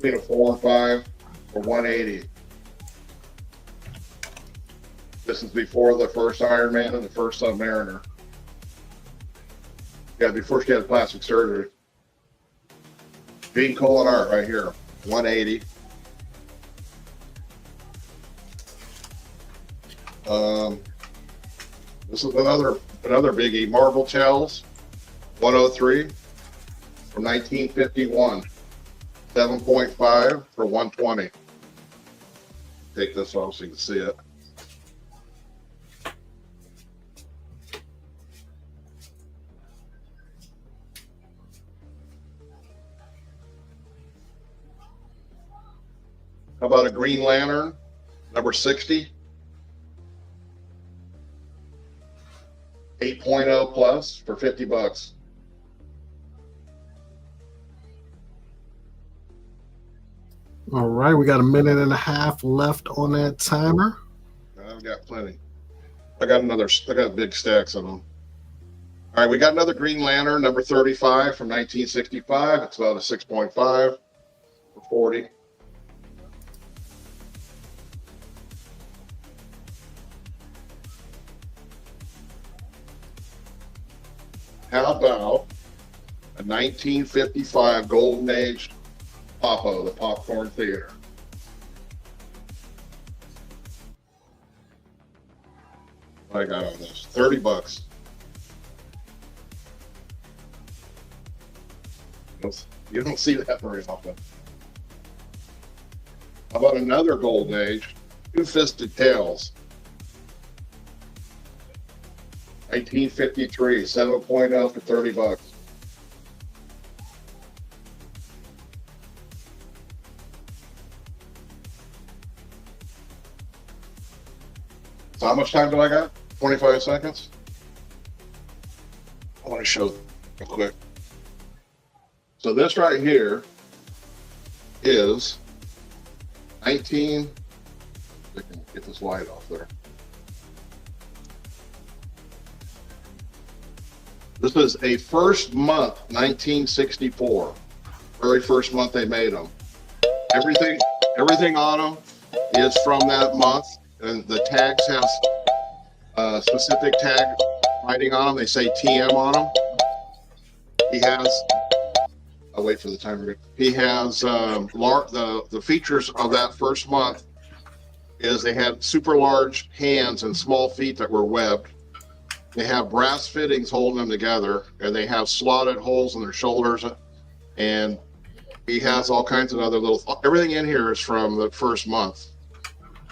Between a 4 and 5 for 180. This is before the first Iron Man and the first Submariner. Yeah, before she had plastic surgery. Gene Colan art right here, 180. This is another biggie, Marvel Tales, 103 from 1951, 7.5 for 120. Take this off so you can see it. How about a Green Lantern, number 60? 8.0 plus for $50. All right, we got a minute and a half left on that timer. I've got plenty. I got big stacks of them. All right, we got another Green Lantern, number 35 from 1965. It's about a 6.5 for 40. How about a 1955 Golden Age Popo, the Popcorn Theater? What I got on this? $30. You don't see that very often. How about another Golden Age Two-Fisted Tales? 1953, 7.0 for $30. So how much time do I got? 25 seconds? I want to show real quick. So this right here is 19, I can get this light off there. This is a first month, 1964. Very first month they made them. Everything on them is from that month, and the tags have a specific tag writing on them. They say TM on them. He has. I'll wait for the timer. He has the features of that first month is they had super large hands and small feet that were webbed. They have brass fittings holding them together, and they have slotted holes in their shoulders. And he has all kinds of other everything in here is from the first month.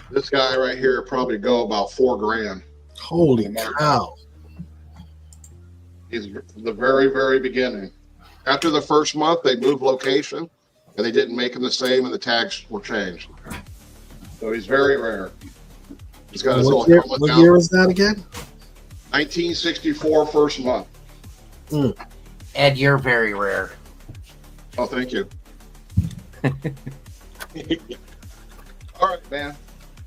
This guy right here probably go about $4,000. Holy cow. He's the very, very beginning. After the first month, they moved location, and they didn't make them the same, and the tags were changed. So he's very rare. He's got his What year was that again? 1964 first month. Ed, you're very rare. Oh, thank you. All right, man.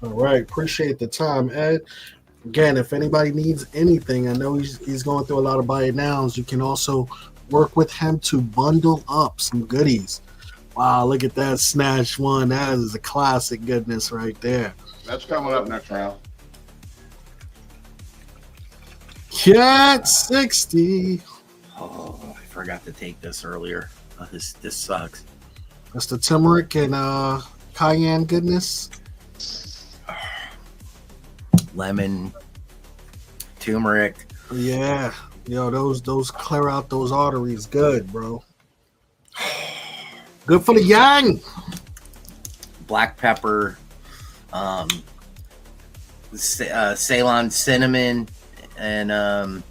All right, appreciate the time, Ed. Again, if anybody needs anything, I know he's going through a lot of buy it nows. You can also work with him to bundle up some goodies. Wow, look at that Snatch one. That is a classic goodness right there. That's coming up next round. Cat 60. Oh, I forgot to take this earlier. Oh, this sucks. That's the turmeric and cayenne goodness. Lemon, turmeric. Yeah. Yo, those clear out those arteries. Good, bro. Good for the yang. Black pepper, Ceylon cinnamon, and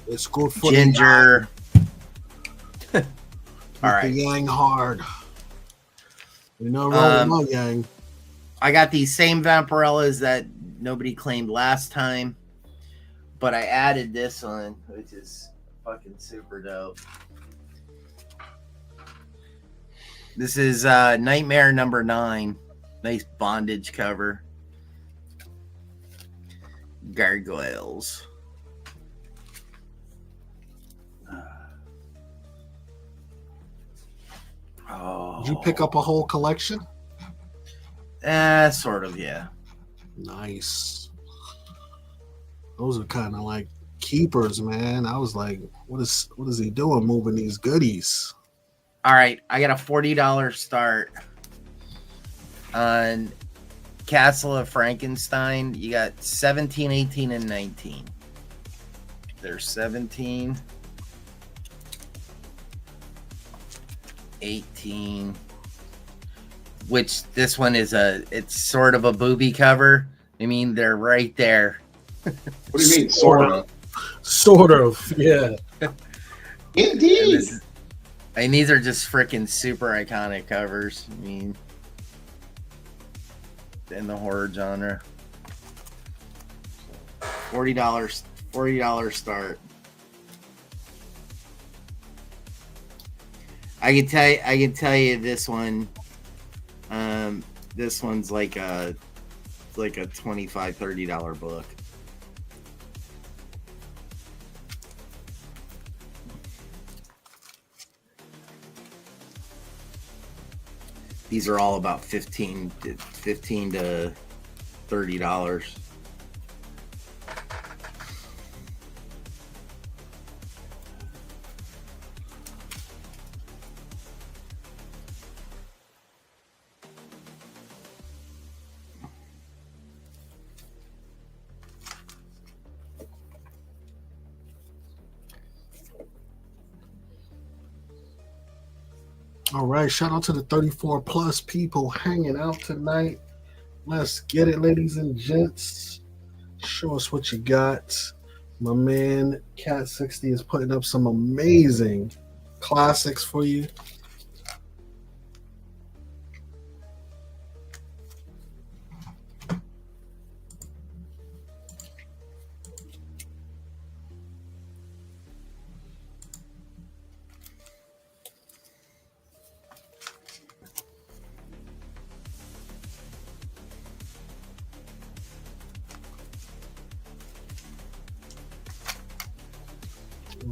it's good for ginger. The All right. the yang hard. You know, wrong with my yang. I got these same Vampirellas that nobody claimed last time, but I added this one, which is fucking super dope. This is Nightmare number 9. Nice bondage cover. Gargoyles. Oh. Did you pick up a whole collection? Sort of, yeah. Nice. Those are kind of like keepers, man. I was like, what is he doing moving these goodies? All right, I got a $40 start on Castle of Frankenstein. You got 17, 18, and 19. There's 17, 18, which this one is it's sort of a booby cover. I mean, they're right there. What do you mean, sort of? Sort of, yeah. Indeed. And these are just freaking super iconic covers. I mean, in the horror genre. $40 start. I can tell you this one. This one's like a $25, $30 book. These are all about $15 to $30. All right, shout out to the 34 plus people hanging out tonight. Let's get it, ladies and gents. Show us what you got. My man Cat 60 is putting up some amazing classics for you.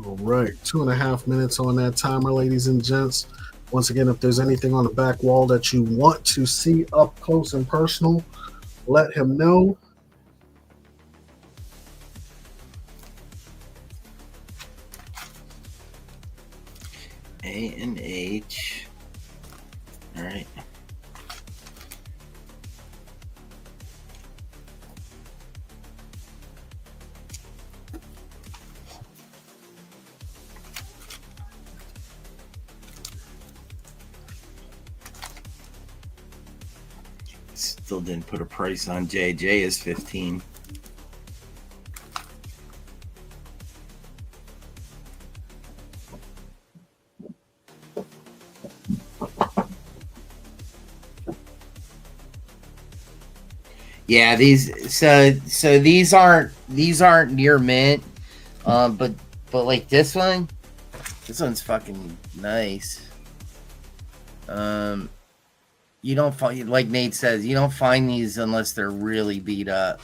All right, 2.5 minutes on that timer, ladies and gents. Once again, if there's anything on the back wall that you want to see up close and personal, let him know. A and H. All right. Still didn't put a price on JJ is 15. Yeah, these these aren't near mint, but like this one's fucking nice. You don't find, like Nate says, you don't find these unless they're really beat up.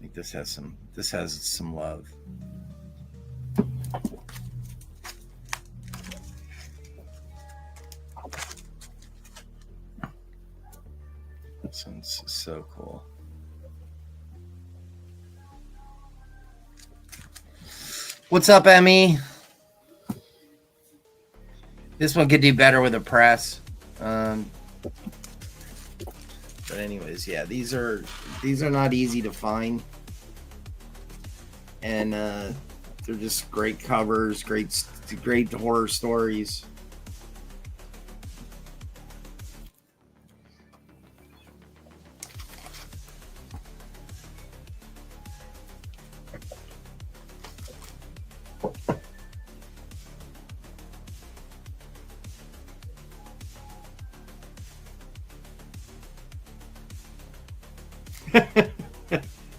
think this has some love. This one's so cool. What's up, Emmy? This one could do better with a press. But anyways, yeah, these are not easy to find. And they're just great covers, great horror stories.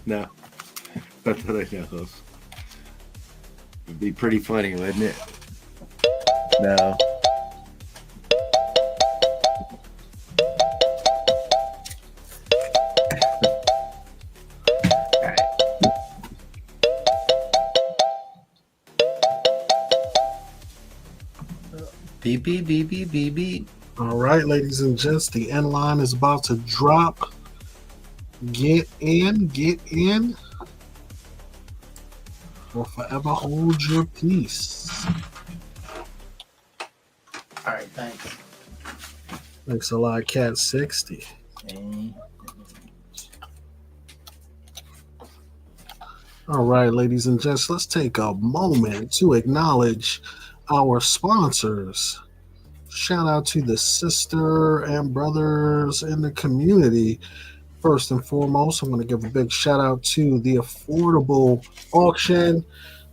No, not that I know of. It'd be pretty funny, wouldn't it? No. Beep, beep, beep, beep, beep, beep. All right, ladies and gents, the end line is about to drop. Get in, or forever hold your peace. All right, thanks. Thanks a lot, Cat 60. Okay. All right, ladies and gents, let's take a moment to acknowledge our sponsors. Shout out to the sister and brothers in the community. First and foremost, I'm going to give a big shout out to the Affordable Auction,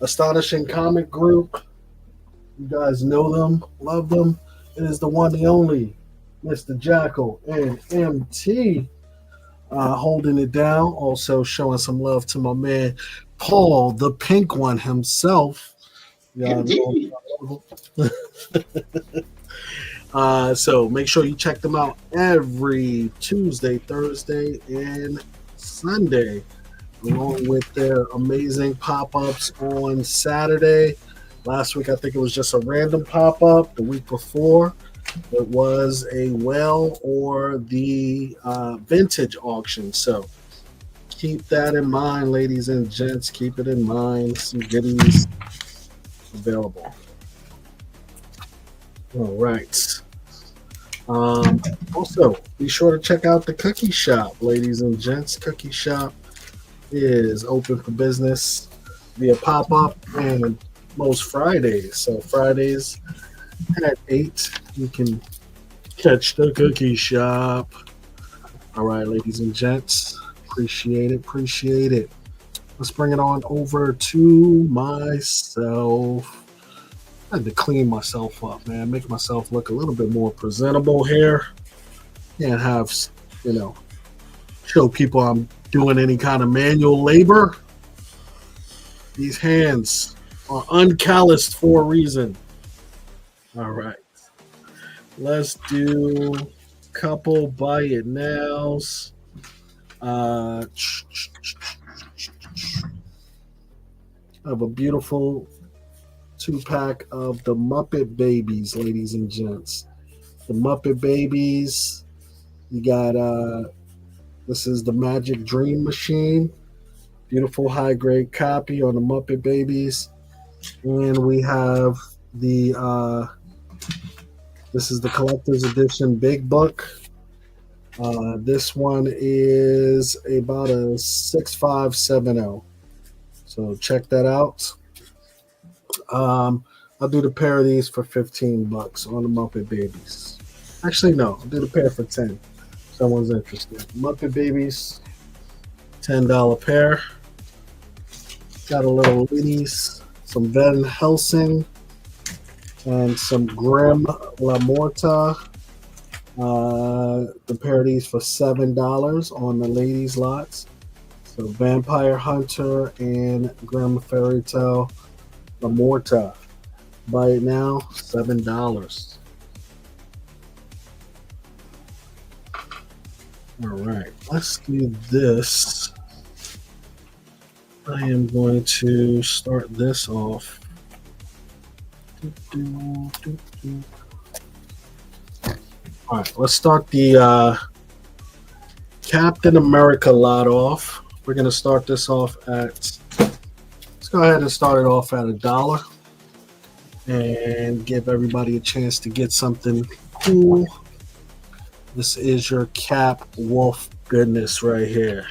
Astonishing Comic Group. You guys know them, love them. It is the one, the only, Mr. Jackal and MT holding it down. Also showing some love to my man, Paul, the pink one himself. So make sure you check them out every Tuesday, Thursday, and Sunday, along with their amazing pop-ups on Saturday. Last week, I think it was just a random pop-up. The week before, it was a well or the vintage auction. So keep that in mind, ladies and gents. Keep it in mind. Some goodies available. All right. Also, be sure to check out the Cookie Shop, ladies and gents. Cookie Shop is open for business via pop-up and most Fridays. So Fridays at 8, you can catch the Cookie Shop. All right, ladies and gents. Appreciate it. Let's bring it on over to myself. I had to clean myself up, man. Make myself look a little bit more presentable here. Can't have, show people I'm doing any kind of manual labor. These hands are uncalloused for a reason. All right. Let's do a couple buy it nows. I have a beautiful 2-pack of the Muppet Babies, ladies and gents. The Muppet Babies. You got this is the Magic Dream Machine. Beautiful high-grade copy on the Muppet Babies. And we have the this is the collector's edition Big Book. This one is about a 6570. So check that out. I'll do the pair of these for $15 on the Muppet Babies. Actually, no, I'll do the pair for 10. Someone's interested. Muppet Babies, $10 pair. Got a little Liddies, some Van Helsing, and some Grim La Morta. The pair of these for $7 on the ladies' lots. So Vampire Hunter and Grim Fairy Tale La Morta. Buy it now, $7. All right, let's do this. I am going to start this off. All right, let's start the Captain America lot off. We're going to start this off at, let's go ahead and start it off at $1 and give everybody a chance to get something cool. This is your Cap Wolf goodness right here.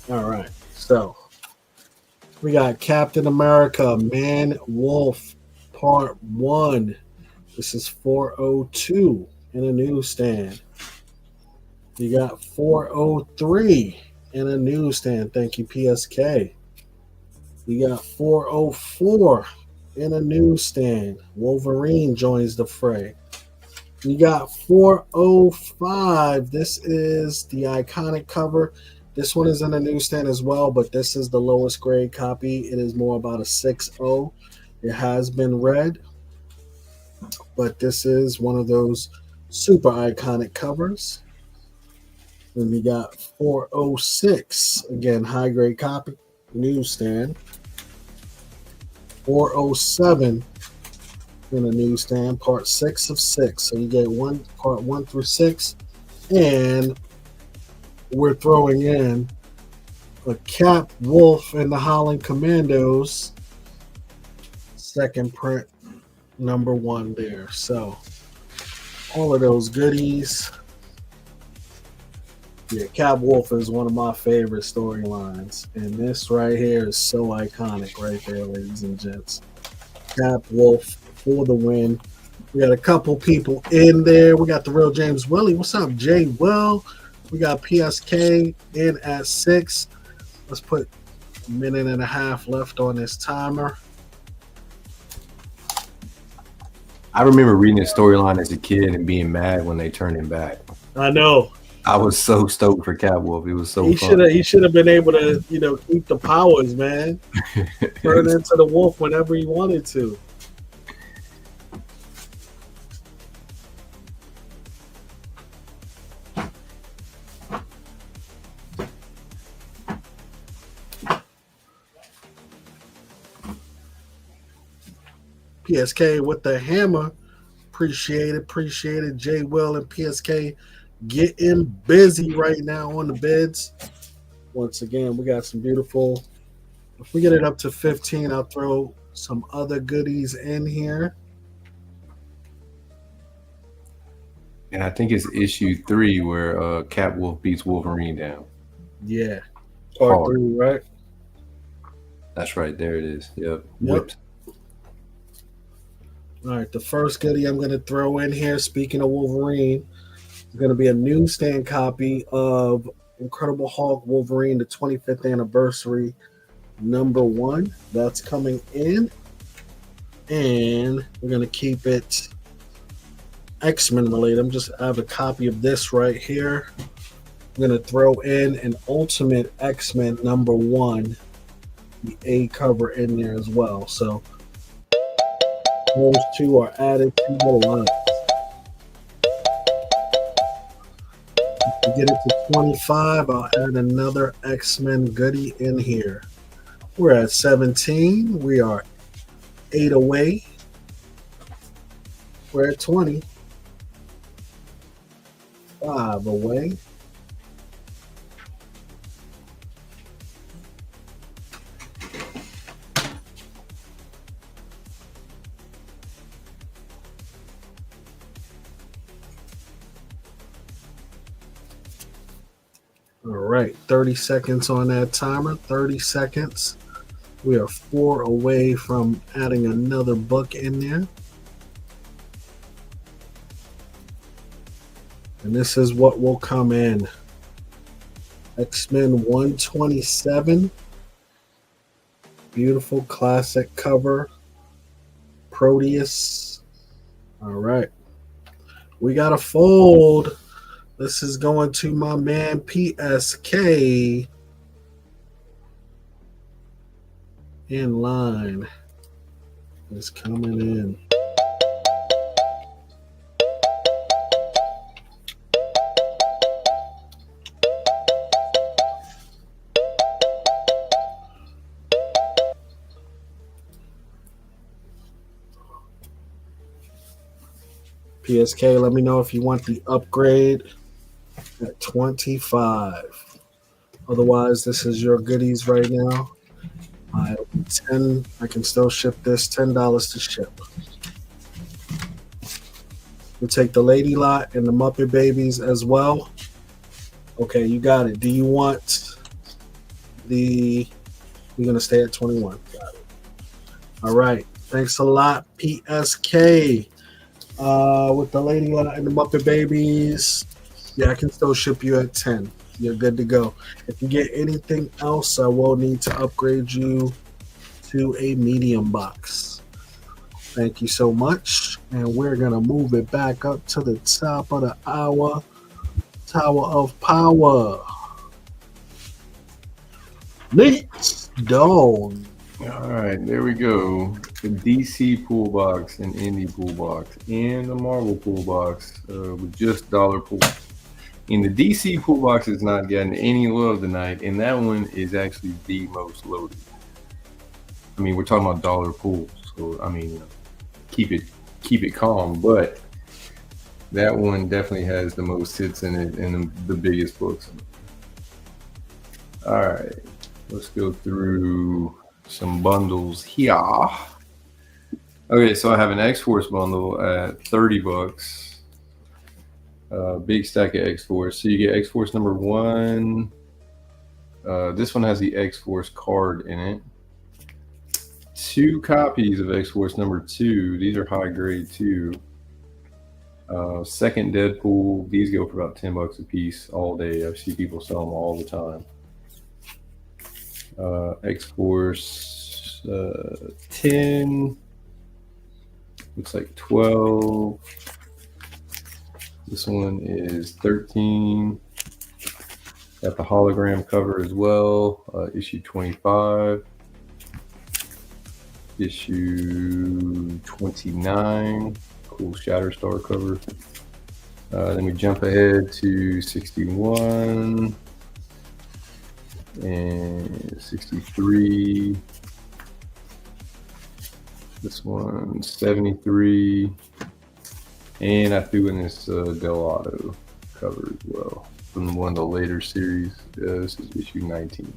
All right, so we got Captain America, Man Wolf, Part 1. This is 402 in a newsstand. You got 403 in a newsstand. Thank you, PSK. You got 404 in a newsstand. Wolverine joins the fray. You got 405. This is the iconic cover. This one is in a newsstand as well, but this is the lowest grade copy. It is more about a 6.0. It has been read, but this is one of those super iconic covers. Then we got 406, again, high grade copy, newsstand. 407 in a newsstand, part 6 of 6. So you get part 1 through 6, and we're throwing in a Cap Wolf and the Holland Commandos second print, number 1 there. So all of those goodies. Yeah, Cap Wolf is one of my favorite storylines, and this right here is so iconic right there, ladies and gents. Cap Wolf for the win. We got a couple people in there. We got the real James Willie. What's up, Jay Will? We got PSK in at 6. Let's put a minute and a half left on this timer. I remember reading this storyline as a kid and being mad when they turned him back. I know. I was so stoked for Cap Wolf. It was so fun. He should have been able to, keep the powers, man. Turn into the wolf whenever he wanted to. PSK with the hammer. Appreciate it. J Will and PSK getting busy right now on the bids. Once again, we got some beautiful. If we get it up to 15, I'll throw some other goodies in here. And I think it's issue 3 where Cap Wolf beats Wolverine down. Yeah. Part 3, right? That's right. There it is. Yep. Whipped. All right, the first goodie I'm going to throw in here, speaking of Wolverine, is going to be a newsstand copy of Incredible Hulk Wolverine, the 25th anniversary, number 1. That's coming in. And we're going to keep it X-Men related. I have a copy of this right here. I'm going to throw in an Ultimate X-Men number 1, the A cover in there as well. So those two are added to the line. If we get it to 25, I'll add another X-Men goodie in here. We're at 17. We are 8 away. We're at 20. 5 away. All right, 30 seconds on that timer. 30 seconds. We are 4 away from adding another book in there. And this is what will come in. X-Men 127. Beautiful classic cover. Proteus. All right. We got a fold. This is going to my man PSK in line. It's coming in. PSK, let me know if you want the upgrade at 25. Otherwise, this is your goodies right now. 10. I can still ship this. $10 to ship. We'll take the Lady Lot and the Muppet Babies as well. Okay, you got it. Do you want the... You're going to stay at 21. Got it. All right. Thanks a lot, PSK. With the Lady Lot and the Muppet Babies, yeah, I can still ship you at 10. You're good to go. If you get anything else, I will need to upgrade you to a medium box. Thank you so much. And we're going to move it back up to the top of the hour. Tower of Power. Neat dog. All right, there we go. The DC pool box and Indie pool box and the Marvel pool box with just dollar pool. And the DC pool box has not gotten any love tonight, and that one is actually the most loaded. I mean, we're talking about dollar pools, so I mean, keep it calm. But that one definitely has the most hits in it and the biggest books. All right, let's go through some bundles here. Okay, so I have an X-Force bundle at $30. Big stack of X-Force. So you get X-Force number 1. This one has the X-Force card in it. 2 copies of X-Force number 2. These are high grade too. Second Deadpool. These go for about $10 a piece all day. I see people sell them all the time. X-Force 10. Looks like 12. This one is 13. Got the hologram cover as well. Issue 25. Issue 29. Cool Shatterstar cover. Then we jump ahead to 61 and 63. This one 73. And I threw in this Del Auto cover as well from one of the later series. This is issue 19.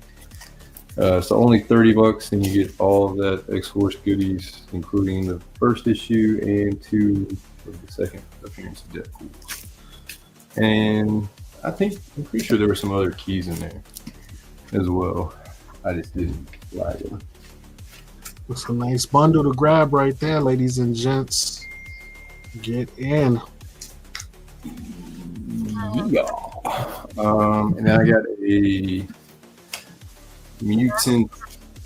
So only $30, and you get all of that X-Force goodies, including the first issue and 2 of the second appearance of Deadpool. And I'm pretty sure there were some other keys in there as well. I just didn't flag them. It's a nice bundle to grab right there, ladies and gents. Get in. Yeah. And then I got a Mutant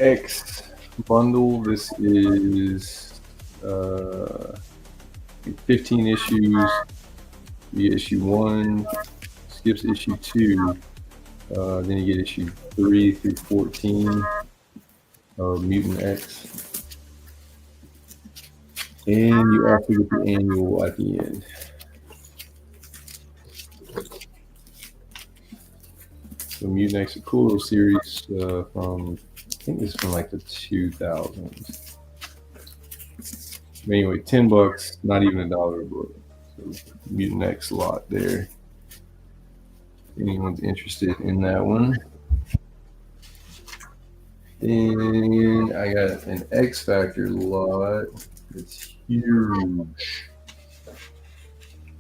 X bundle. This is 15 issues. You get issue 1, skips issue 2. Then you get issue 3 through 14 of Mutant X. And you also get the annual at the end. So Mutant X, a cool little series from, I think this is from like the 2000s. But anyway, $10, not even $1 a book. So Mutant X lot there. If anyone's interested in that one. Then I got an X Factor lot. It's huge.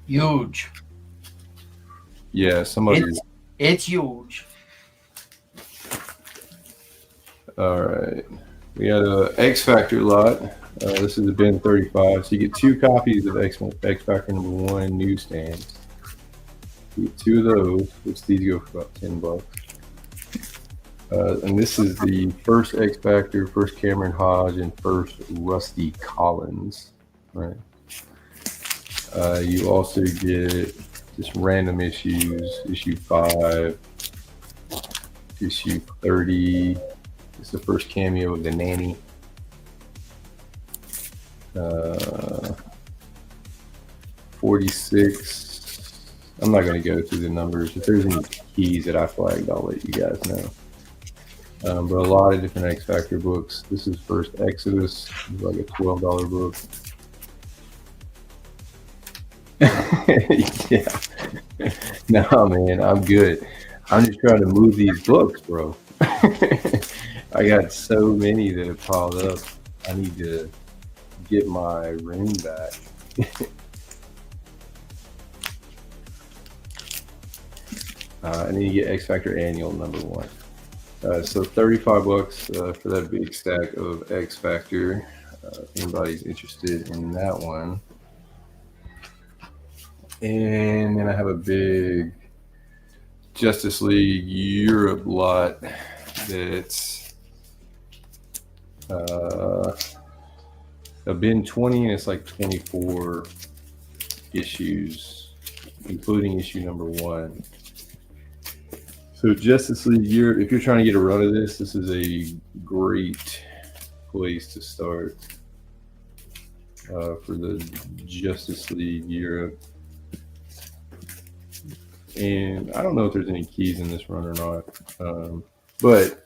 Huge. Yeah, somebody. It's huge. All right. We got a X Factor lot. This is a bin 35. So you get 2 copies of X Factor number 1 newsstands. You get 2 of those, which these go for about $10. And this is the first X Factor, first Cameron Hodge, and first Rusty Collins. Right. You also get just random issues. Issue 5, issue 30. It's the first cameo of the nanny. 46. I'm not going to go through the numbers. If there's any keys that I flagged, I'll let you guys know. But a lot of different X Factor books. This is first Exodus. It's like a $12 book. Yeah. No, man, I'm good. I'm just trying to move these books, bro. I got so many that have piled up. I need to get my room back. I need to get X Factor Annual #1. So $35 for that big stack of X Factor. If anybody's interested in that one. And then I have a big Justice League Europe lot that's a bin 20, and it's like 24 issues, including issue #1. So Justice League Europe, if you're trying to get a run of this is a great place to start for the Justice League Europe. And I don't know if there's any keys in this run or not, but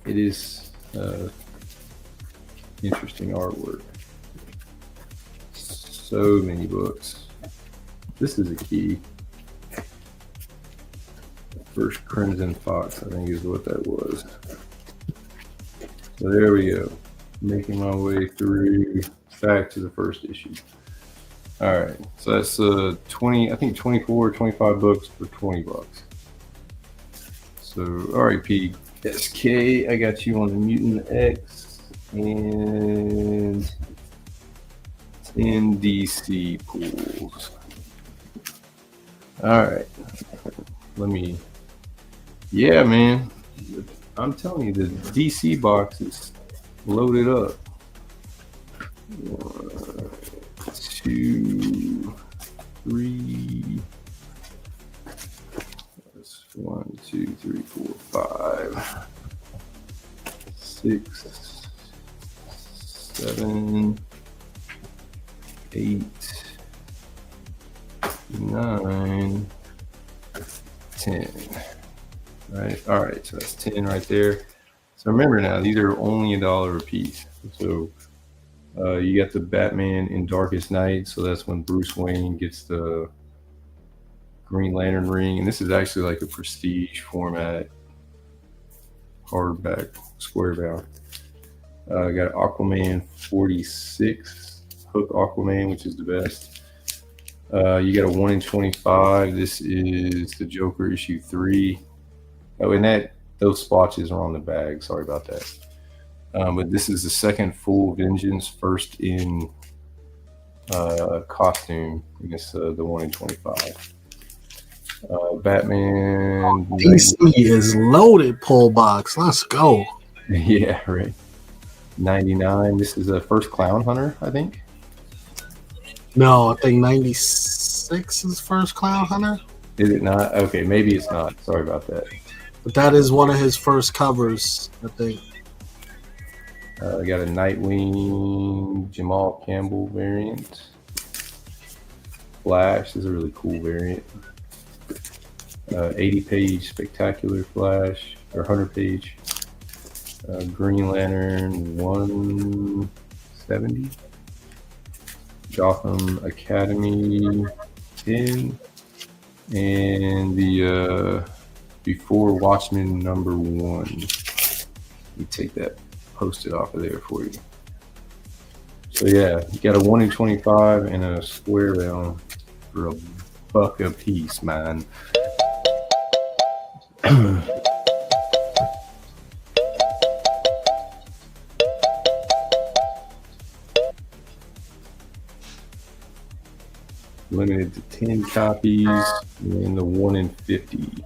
it is interesting artwork. So many books. This is a key. First Crimson Fox, I think is what that was. So there we go. Making my way through back to the first issue. All right, so that's 20, I think 24, 25 books for $20. So, all right, PSK, I got you on the Mutant X and 10 DC pools. All right, yeah, man, I'm telling you, the DC box is loaded up. 1, 2, 3. That's 1, 2, 3, 4, 5, 6, 7, 8, 9, 10. Right. All right. So that's 10 right there. So remember now, these are only $1 a piece. So you got the Batman in Darkest Night. So that's when Bruce Wayne gets the Green Lantern ring. And this is actually like a prestige format, hardback, square bound. I got Aquaman 46, Hook Aquaman, which is the best. You got a 1 in 25. This is the Joker issue 3. Oh, and those splotches are on the bag. Sorry about that. But this is the second full Vengeance, first in costume. I guess the 1 in 25. Batman. DC is loaded pull box. Let's go. Yeah, right. 99. This is the first Clown Hunter, I think. No, I think 96 is first Clown Hunter. Is it not? Okay, maybe it's not. Sorry about that. But that is one of his first covers, I think. I got a Nightwing Jamal Campbell variant. Flash is a really cool variant. 80-page Spectacular Flash, or 100-page. Green Lantern 170. Gotham Academy 10. And the Before Watchmen #1. Let me take that, post it off of there for you. So yeah, you got a 1 in 25 and a square bound for $1 a piece, man. Limited to 10 copies, and the 1 in 50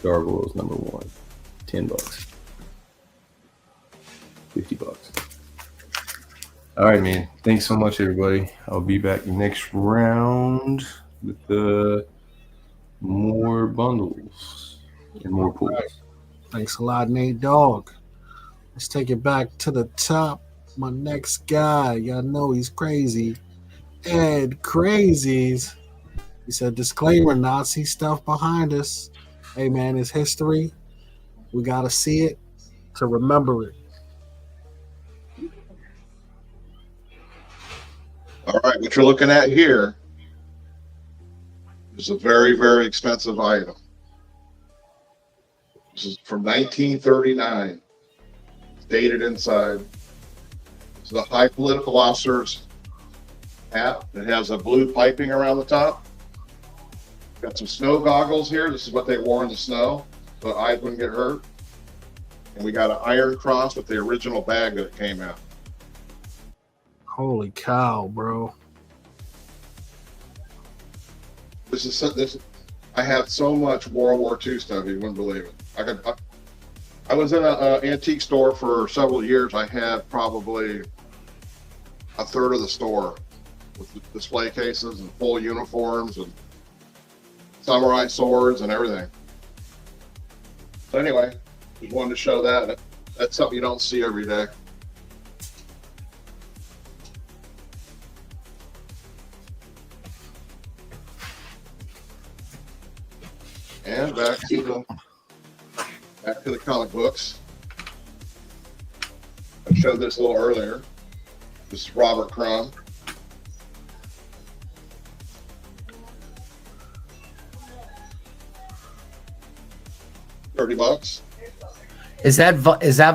Gargoyles #1. $10. $50. All right, man. Thanks so much, everybody. I'll be back next round with more bundles and more pools. Thanks a lot, Nate Dogg. Let's take it back to the top. My next guy, y'all know he's crazy. Ed Crazies. He said, disclaimer, Nazi stuff behind us. Hey, man, it's history. We got to see it to remember it. All right, what you're looking at here is a very, very expensive item. This is from 1939. It's dated inside. It's the high political officer's hat. It has a blue piping around the top. Got some snow goggles here. This is what they wore in the snow, so eyes wouldn't get hurt. And we got an iron cross with the original bag that it came out. Holy cow, bro. This. I have so much World War II stuff, you wouldn't believe it. I was in an antique store for several years. I had probably a third of the store with display cases and full uniforms and samurai swords and everything. So anyway, just wanted to show that. That's something you don't see every day. And back to the comic books. I showed this a little earlier. This is Robert Crumb. $30. Is that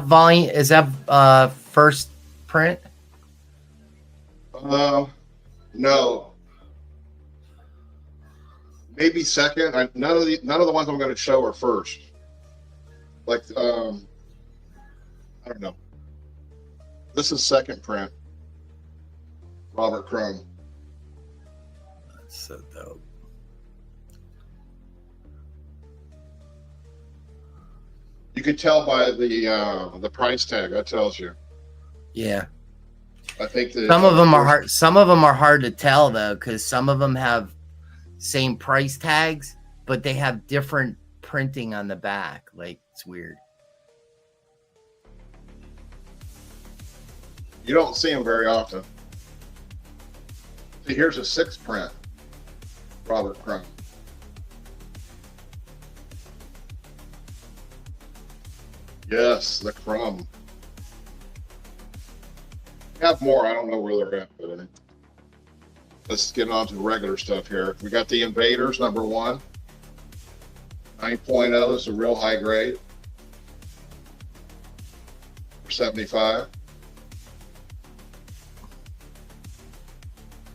volume? Is that first print? No. Maybe second. None of the ones I'm going to show are first. Like I don't know. This is second print. Robert Crumb. That's so dope. You can tell by the price tag. That tells you. Yeah. I think that Some of them are hard. Some of them are hard to tell though, because some of them have same price tags, but they have different printing on the back. Like it's weird. You don't see them very often. See, here's a sixth print. Robert Crumb. Yes, the Crumb. We have more. I don't know where they're at, but let's get on to the regular stuff here. We got the Invaders, number 1. 9.0 is a real high grade. For $75.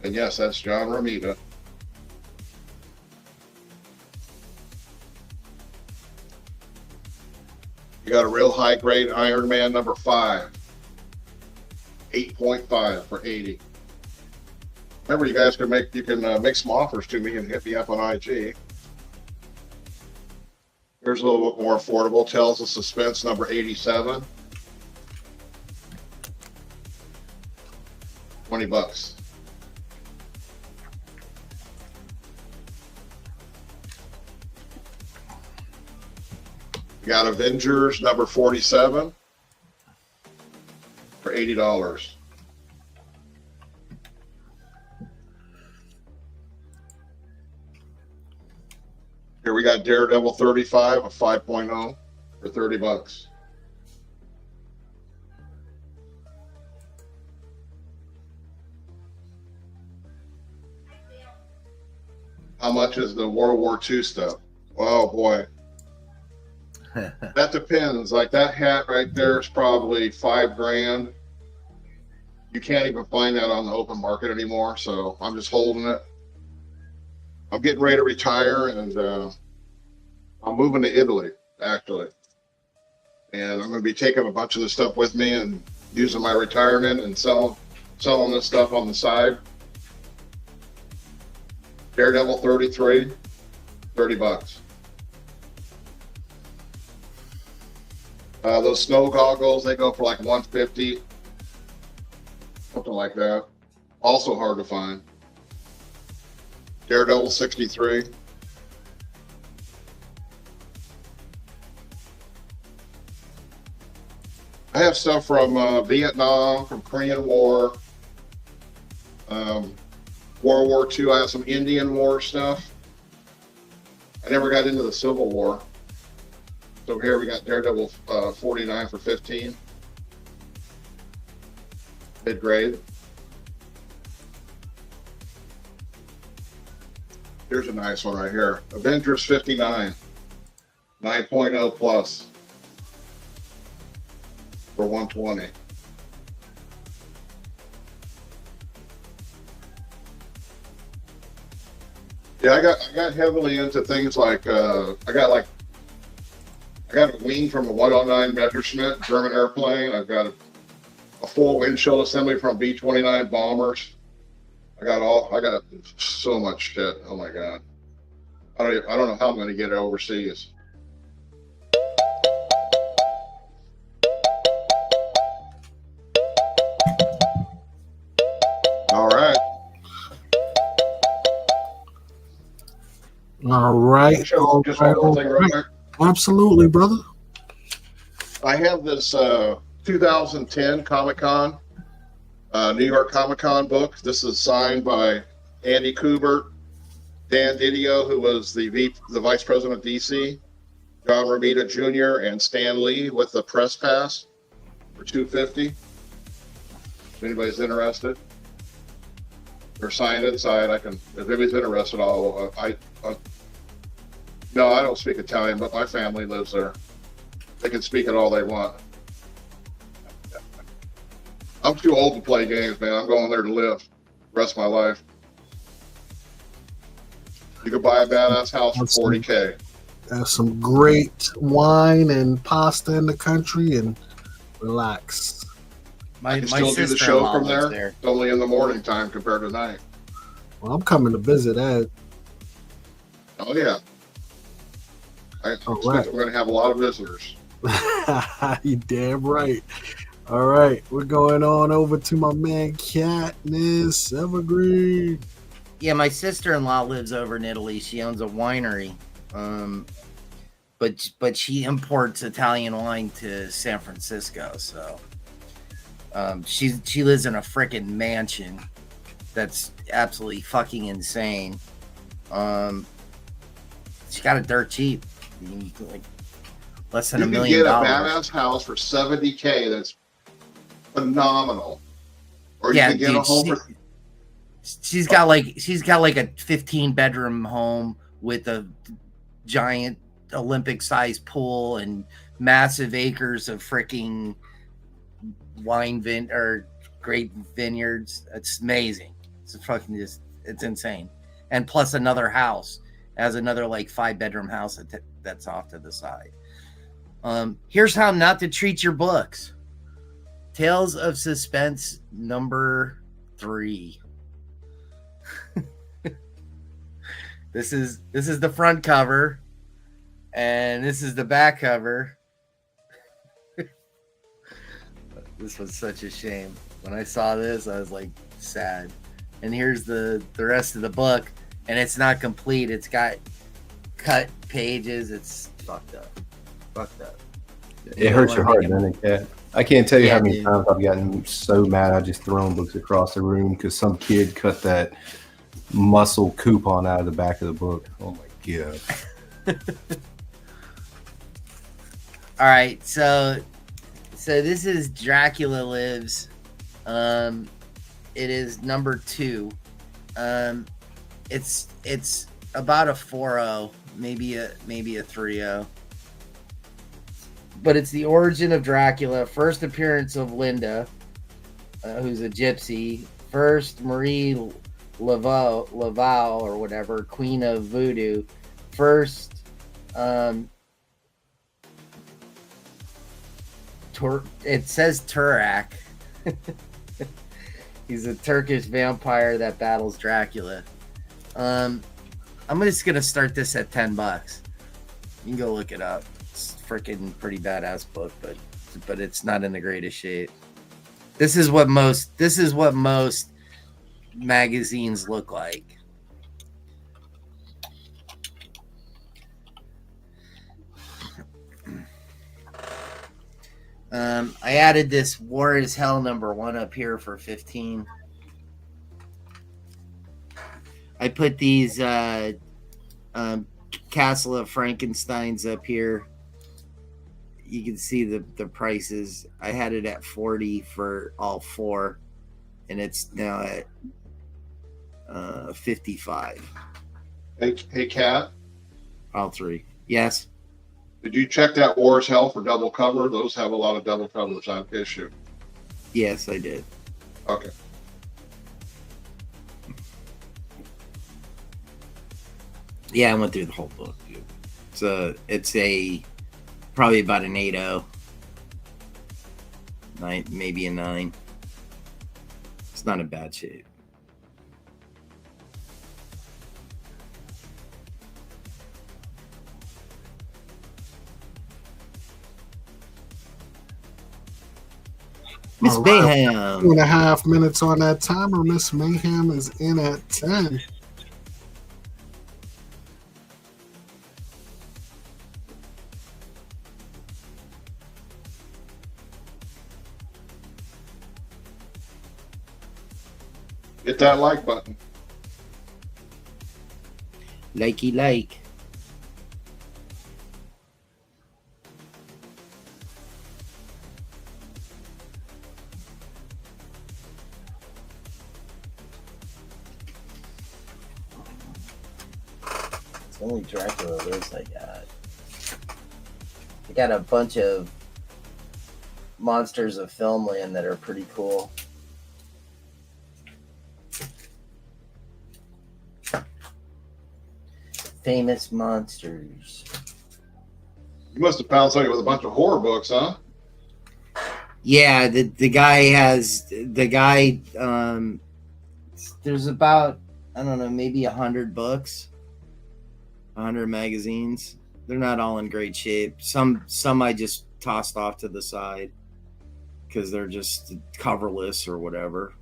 And yes, that's John Romita. You got a real high grade Iron Man number 5. 8.5 for $80. Remember, you guys can make some offers to me and hit me up on IG. Here's a little bit more affordable. Tales of Suspense number 87. $20. We got Avengers number 47 for $80. Here we got Daredevil 35, a 5.0 for $30. How much is the World War II stuff? Oh boy. That depends. Like that hat right there is probably $5,000. You can't even find that on the open market anymore, so I'm just holding it. I'm getting ready to retire, and I'm moving to Italy, actually. And I'm going to be taking a bunch of this stuff with me and using my retirement and selling this stuff on the side. Daredevil 33, $30. Those snow goggles, they go for like $150, something like that. Also hard to find. Daredevil 63. I have stuff from Vietnam, from Korean War, World War II. I have some Indian War stuff. I never got into the Civil War. So here we got Daredevil 49 for $15. Mid grade. Here's a nice one right here. Avengers 59. 9.0 plus. For 120. Yeah, I got heavily into things like I got a wing from a 109 Messerschmitt German airplane. I've got a full windshield assembly from B-29 bombers. I got so much shit. Oh my god. I don't know how I'm going to get it overseas. All right. All right. Just one more thing real quick. Absolutely, brother. I have this 2010 Comic-Con, New York Comic-Con book. This is signed by Andy Kubert, Dan Didio, who was the vice president of DC, John Romita Jr., and Stan Lee with the press pass for $250. If anybody's interested, they're signed inside. If anybody's interested, no, I don't speak Italian, but my family lives there. They can speak it all they want. I'm too old to play games, man. I'm going there to live the rest of my life. You could buy a badass house for $40K. There's some great wine and pasta in the country, and relax. I can still do the show from there. It's only in the morning time compared to night. Well, I'm coming to visit Ed. Oh, yeah. I expect we're going to have a lot of visitors. You damn right. All right, we're going on over to my man Katniss Evergreen. Yeah, my sister-in-law lives over in Italy. She owns a winery, but she imports Italian wine to San Francisco. So she lives in a freaking mansion that's absolutely fucking insane. She got it dirt cheap, like less than $1 million. You can get a badass house for $70K. That's phenomenal. Or you can get a home for. She's got like a 15-bedroom home with a giant Olympic-sized pool and massive acres of freaking grape vineyards. It's amazing. It's it's insane. And plus another house. Has another like 5-bedroom house that's off to the side. Here's how not to treat your books. Tales of Suspense number 3. This is the front cover, and this is the back cover. This was such a shame. When I saw this, I was like sad. And here's the rest of the book, and it's not complete. It's got cut pages. It's fucked up. It hurts your heart, doesn't it, Kat? I can't tell you how many times I've gotten so mad I just thrown books across the room because some kid cut that muscle coupon out of the back of the book. Oh my god. All right, so this is Dracula Lives. It is number 2. It's about a 4.0, maybe a 3.0. But it's the origin of Dracula, first appearance of Linda, who's a gypsy, first Marie Laval or whatever, Queen of Voodoo, first it says Turak. He's a Turkish vampire that battles Dracula. I'm just gonna start this at $10. You can go look it up. It's freaking pretty badass book, but it's not in the greatest shape. This is what most magazines look like. I added this War is Hell number 1 up here for $15. I put these Castle of Frankensteins up here. You can see the prices. I had it at $40 for all 4, and it's now at $55. Hey, Cat, All three. Yes. did you check that War's Hell for double cover? Those have a lot of double covers on issue. Yes, I did. Okay. Yeah, I went through the whole book, dude. It's probably about an 8.0. 9, maybe a 9. It's not in bad shape. Miss All right. Mayhem. 2.5 minutes on that timer. Miss Mayhem is in at 10. Hit that like button. Likey like. It's the only Dracula list I got. I got a bunch of monsters of Filmland that are pretty cool. Famous monsters. You must have found somebody with a bunch of horror books, huh? Yeah, the guy has there's about, I don't know, maybe 100 books, 100 magazines. They're not all in great shape. Some I just tossed off to the side because they're just coverless or whatever.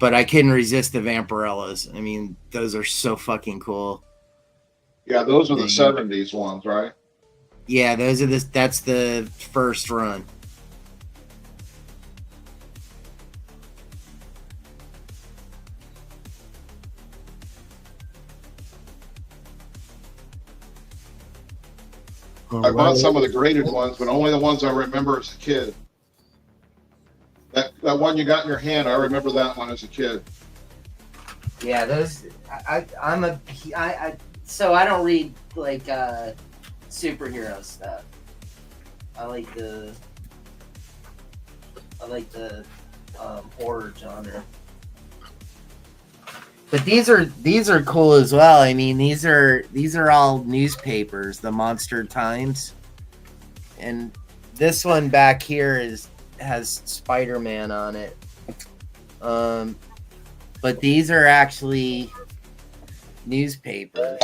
But I couldn't resist the Vampirellas. I mean, those are so fucking cool. Yeah, those are the 70s ones, right? Yeah, those are that's the first run. I bought some of the graded ones, but only the ones I remember as a kid. That one you got in your hand, I remember that one as a kid. Yeah, those. So I don't read like superhero stuff. I like the horror genre. But these are cool as well. I mean, these are all newspapers, the Monster Times, and this one back here has Spider-Man on it. But these are actually newspapers.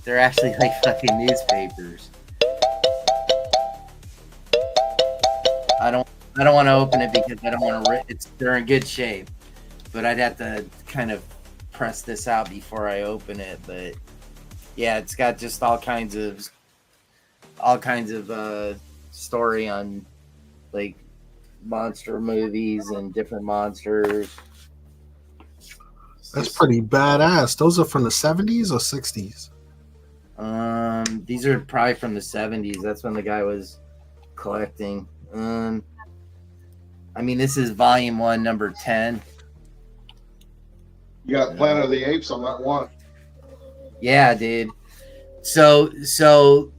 They're actually like fucking newspapers. I don't want to open it because I don't want to. They're in good shape, but I'd have to kind of press this out before I open it. But yeah, it's got just all kinds of story on like monster movies and different monsters. That's pretty badass. Those are from the 70s or 60s? These are probably from the 70s. That's when the guy was collecting. I mean, this is volume 1, number 10. You got Planet of the Apes on that one. Yeah, dude. So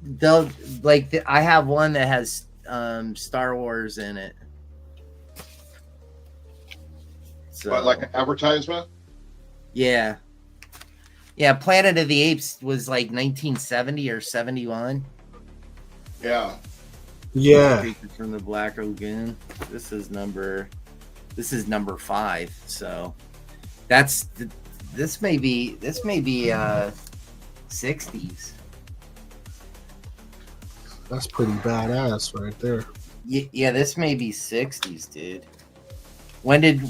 they'll I have one that has Star Wars in it. So, But like an advertisement? Yeah. Yeah, Planet of the Apes was like 1970 or 71. Yeah. Yeah. Creatures from the Black Lagoon. This is number 5. So this may be 60s. That's pretty badass right there. Yeah, this may be 60s, dude. When did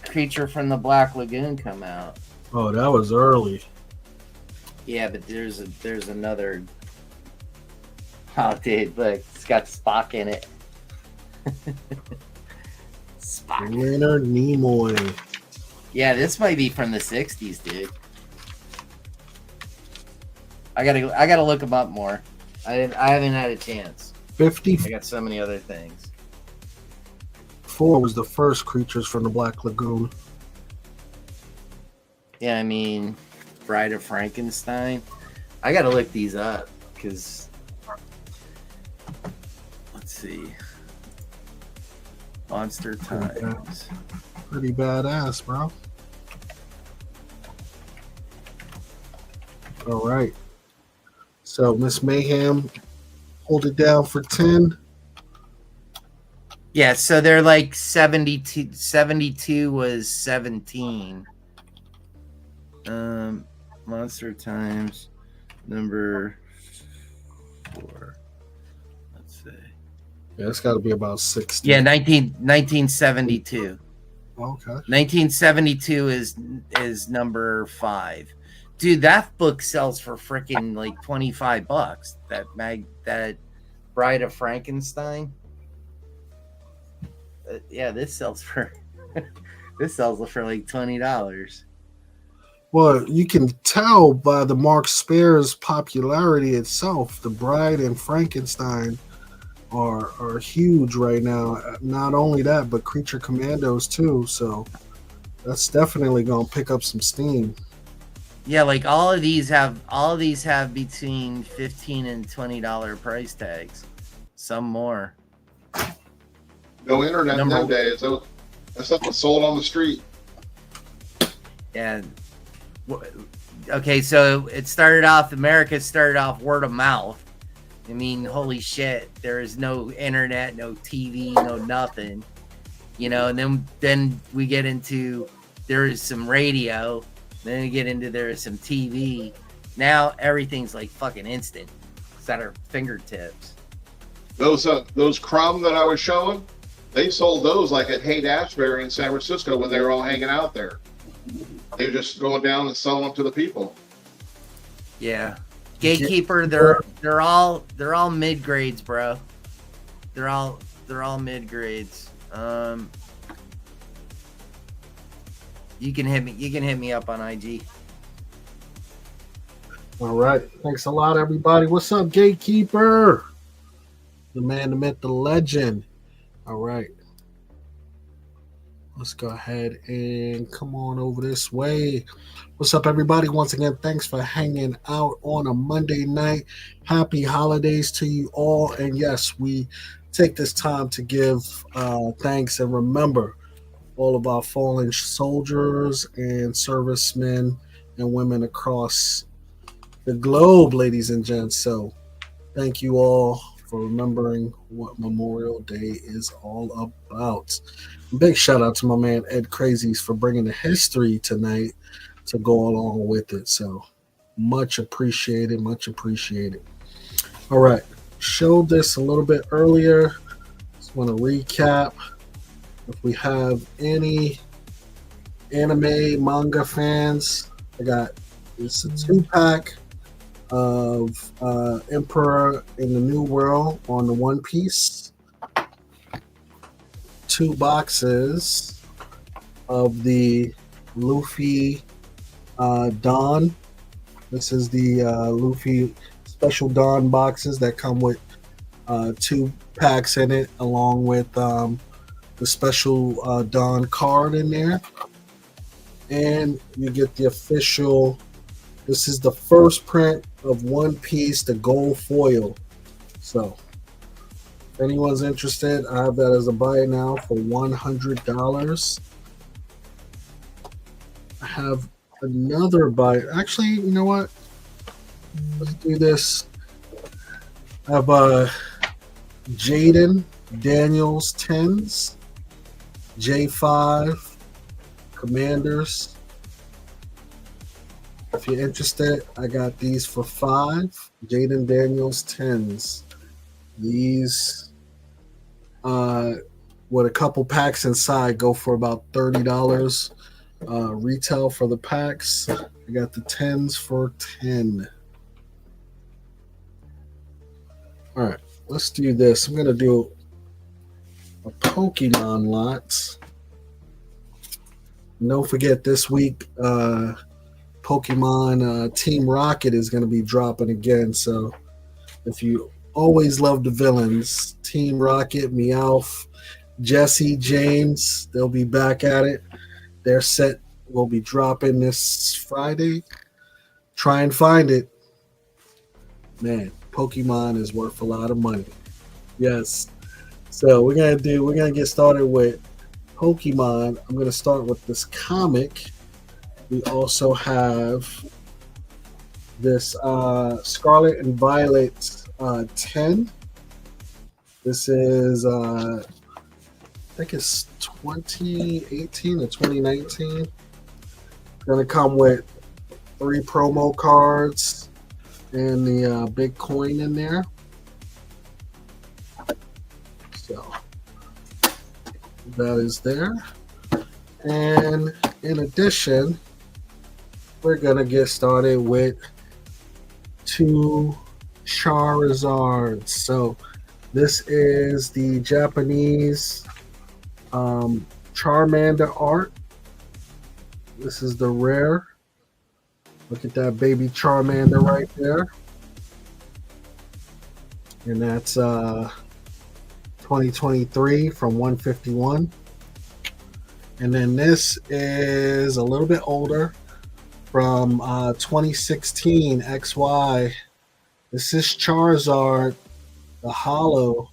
Creature from the Black Lagoon come out? Oh, that was early. Yeah, but there's another. Oh, dude, look, it's got Spock in it. Spock. Leonard Nimoy. Yeah, this might be from the 60s, dude. I gotta look them up more. I haven't had a chance. 50. I got so many other things. 4 was the first Creatures from the Black Lagoon. Yeah, I mean, Bride of Frankenstein. I gotta look these up because let's see. Monster Times. Pretty badass, bro. All right. So Miss Mayhem, hold it down for 10. Yeah, so they're like 72. 72 was 17. Monster Times number 4. Let's see. Yeah, it's got to be about 60. Yeah, 1972. Okay. 1972 is number 5. Dude, that book sells for freaking like $25. That Bride of Frankenstein. Yeah, this sells for this sells for like $20. Well, you can tell by the Mark Spare's popularity itself. The Bride and Frankenstein are huge right now. Not only that, but Creature Commandos too. So that's definitely gonna pick up some steam. Yeah, like all of these have between $15 and $20 price tags. Some more. No internet nowadays. That stuff was sold on the street. Yeah. Okay, so America started off word of mouth. I mean, holy shit, there is no internet, no TV, no nothing. You know, and then we get into there is some radio, then we get into there is some TV. Now everything's like fucking instant. It's at our fingertips. Those crumb that I was showing, they sold those like at Haight-Ashbury in San Francisco when they were all hanging out there. They were just going down and selling them to the people. Yeah. Gatekeeper, they're all mid grades, bro. They're all mid grades. You can hit me up on IG. All right. Thanks a lot, everybody. What's up, Gatekeeper? The man, the myth, the legend. All right. Let's go ahead and come on over this way. What's up, everybody? Once again, thanks for hanging out on a Monday night. Happy holidays to you all. And yes, we take this time to give thanks and remember all of our fallen soldiers and servicemen and women across the globe, ladies and gents. So thank you all for remembering what Memorial Day is all about. Big shout out to my man Ed Crazies for bringing the history tonight to go along with it. So much appreciated, much appreciated. All right, showed this a little bit earlier. Just want to recap. If we have any anime manga fans, it's a 2-pack of Emperor in the New World on the One Piece. 2 boxes of the Luffy Dawn. This is the Luffy Special Dawn boxes that come with 2 packs in it, along with the Special Dawn card in there. And you get the official, this is the first print of One Piece, the gold foil. So if anyone's interested, I have that as a buy now for $100. I have another buy. Actually, you know what? Let's do this. I have Jaden Daniels 10s, J5 Commanders. If you're interested, I got these for $5. Jaden Daniels 10s. These with a couple packs inside go for about $30 retail for the packs. I got the 10s for $10. All right, let's do this. I'm gonna do a Pokemon lot. And don't forget, this week Pokemon Team Rocket is going to be dropping again. So if you always love the villains, Team Rocket, Meowth, Jesse, James, they'll be back at it. Their set will be dropping this Friday. Try and find it. Man, Pokemon is worth a lot of money. Yes. So we're gonna get started with Pokemon. I'm gonna start with this comic. We also have this Scarlet and Violet 10. This is I think it's 2018 or 2019. Gonna come with 3 promo cards and the big coin in there. So that is there. And in addition, we're gonna get started with 2 Charizards. So this is the Japanese Charmander art. This is the rare. Look at that baby Charmander right there. And that's 2023 from 151. And then this is a little bit older from 2016 XY. This is Charizard, the Hollow.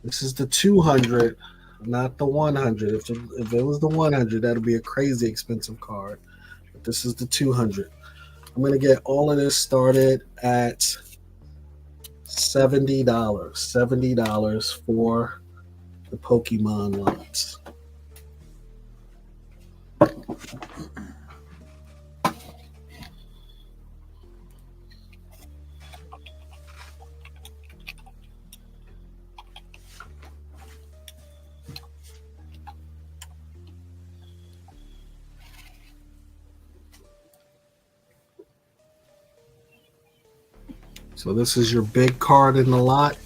This is the 200, not the 100. If it was the 100, that'd be a crazy expensive card. But this is the 200. I'm going to get all of this started at $70. $70 for the Pokemon lots. So this is your big card in the lot.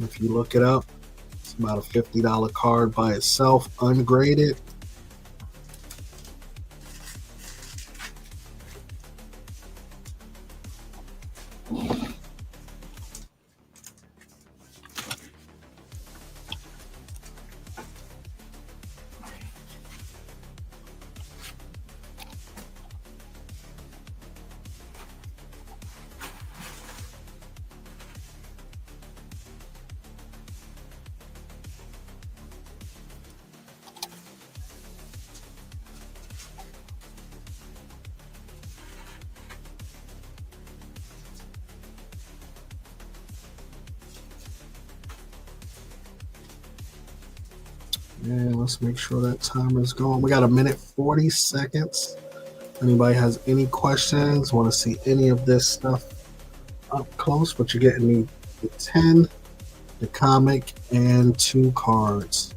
If you look it up, it's about a $50 card by itself, ungraded. And let's make sure that timer's going. We got 1:40 seconds. Anybody has any questions, want to see any of this stuff up close, but you're getting the 10, the comic, and 2 cards.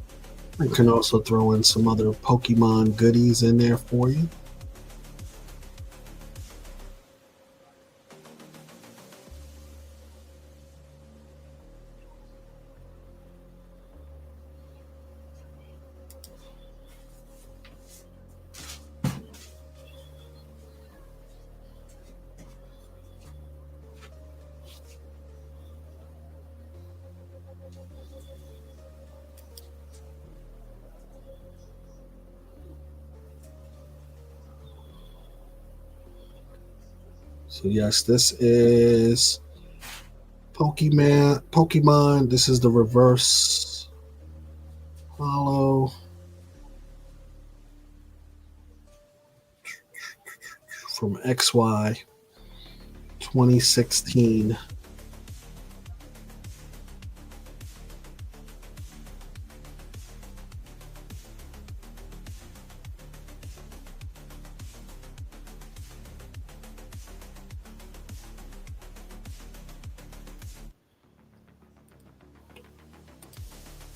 I can also throw in some other Pokemon goodies in there for you. So yes, this is Pokemon. This is the reverse hollow. From XY 2016.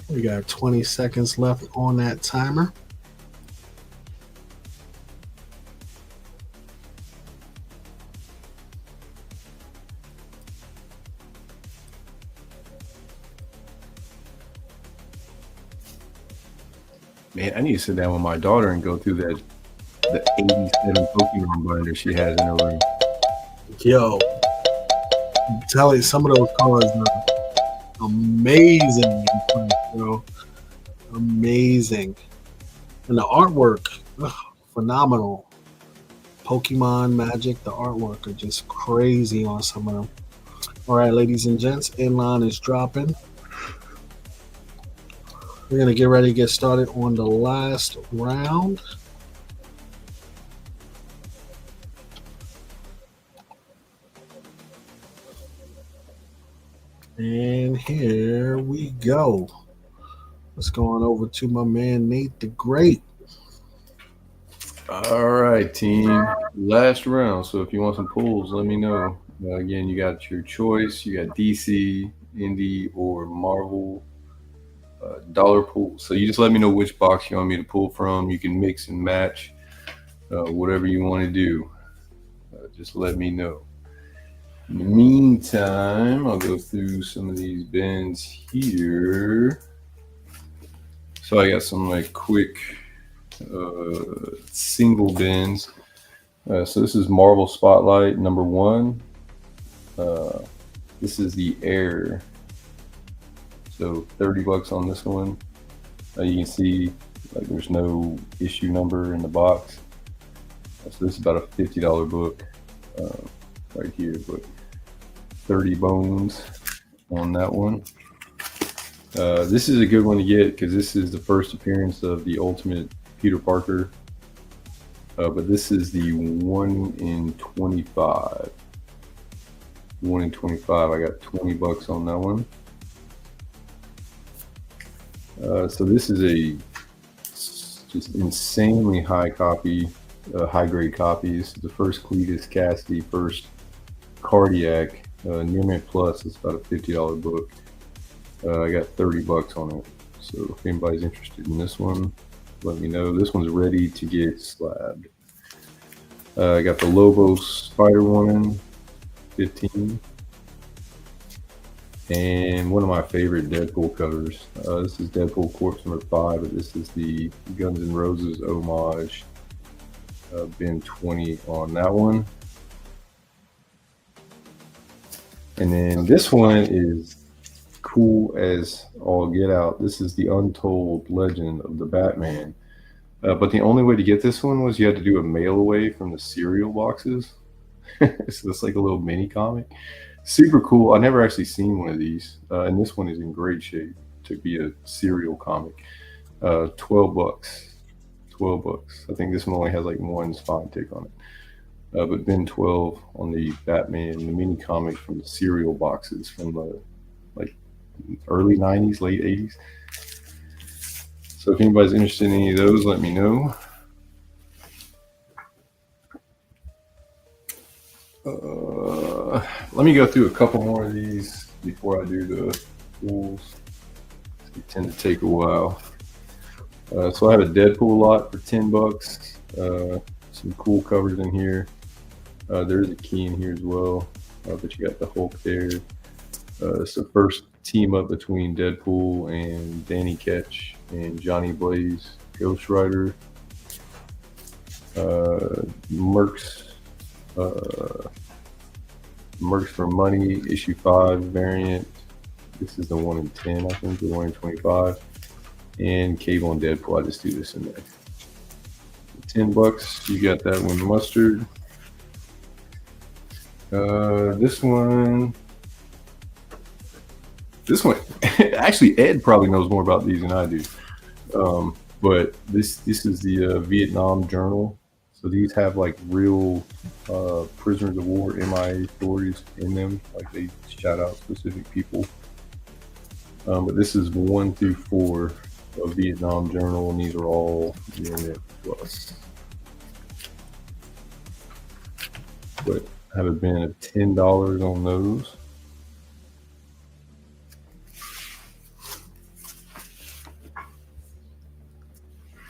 We got 20 seconds left on that timer. Man, I need to sit down with my daughter and go through the 87 Pokemon binder she has in her room. Yo, I'm telling you, some of those cards Amazing, bro. Amazing. And the artwork, phenomenal. Pokemon, Magic, the artwork are just crazy on some of them. All right, ladies and gents, inline is dropping. We're going to get ready to get started on the last round. And here we go. Let's go on over to my man, Nate the Great. All right, team. Last round. So if you want some pulls, let me know. Again, you got your choice. You got DC, Indie, or Marvel dollar pool. So you just let me know which box you want me to pull from. You can mix and match whatever you want to do. Just let me know. In the meantime, I'll go through some of these bins here. So I got some like quick single bins. So this is Marvel Spotlight number 1. This is the Air. So $30 on this one. You can see like there's no issue number in the box. So this is about a $50 book right here, but 30 bones on that one. This is a good one to get because this is the first appearance of the Ultimate Peter Parker. But this is the 1 in 25. 1 in 25. I got $20 on that one. So this is a just insanely high copy, high grade copy. This is the first Cletus Cassidy, first Cardiac, Near Mint Plus. It's about a $50 book. I got $30 on it. So if anybody's interested in this one, let me know. This one's ready to get slabbed. I got the Lobo Spider-Woman, 15. And one of my favorite Deadpool covers. This is Deadpool Corpse number 5, but this is the Guns N' Roses homage. Bin 20 on that one. And then this one is cool as all get out. This is the Untold Legend of the Batman. But the only way to get this one was you had to do a mail away from the cereal boxes. So it's like a little mini comic. Super cool. I never actually seen one of these. And this one is in great shape to be a cereal comic. $12. $12. I think this one only has like one spine tick on it. But bin 12 on the Batman, the mini comic from the cereal boxes from the like early 90s, late 80s. So if anybody's interested in any of those, let me know. Let me go through a couple more of these before I do the pools. They tend to take a while. So I have a Deadpool lot for $10. Some cool covers in here. There's a key in here as well, but you got the Hulk there. It's the first team up between Deadpool and Danny Ketch and Johnny Blaze, Ghost Rider. Mercs for Money, issue 5 variant. This is the 1 in 10, I think, the 1 in 25. And Cable and Deadpool, I just do this in there. $10, you got that one mustard. This one, actually Ed probably knows more about these than I do. But this is the Vietnam Journal. So these have like real prisoners of war, MIA stories in them. Like they shout out specific people. But this is 1 through 4 of Vietnam Journal, and these are all Unit Plus. But I have a bin of $10 on those.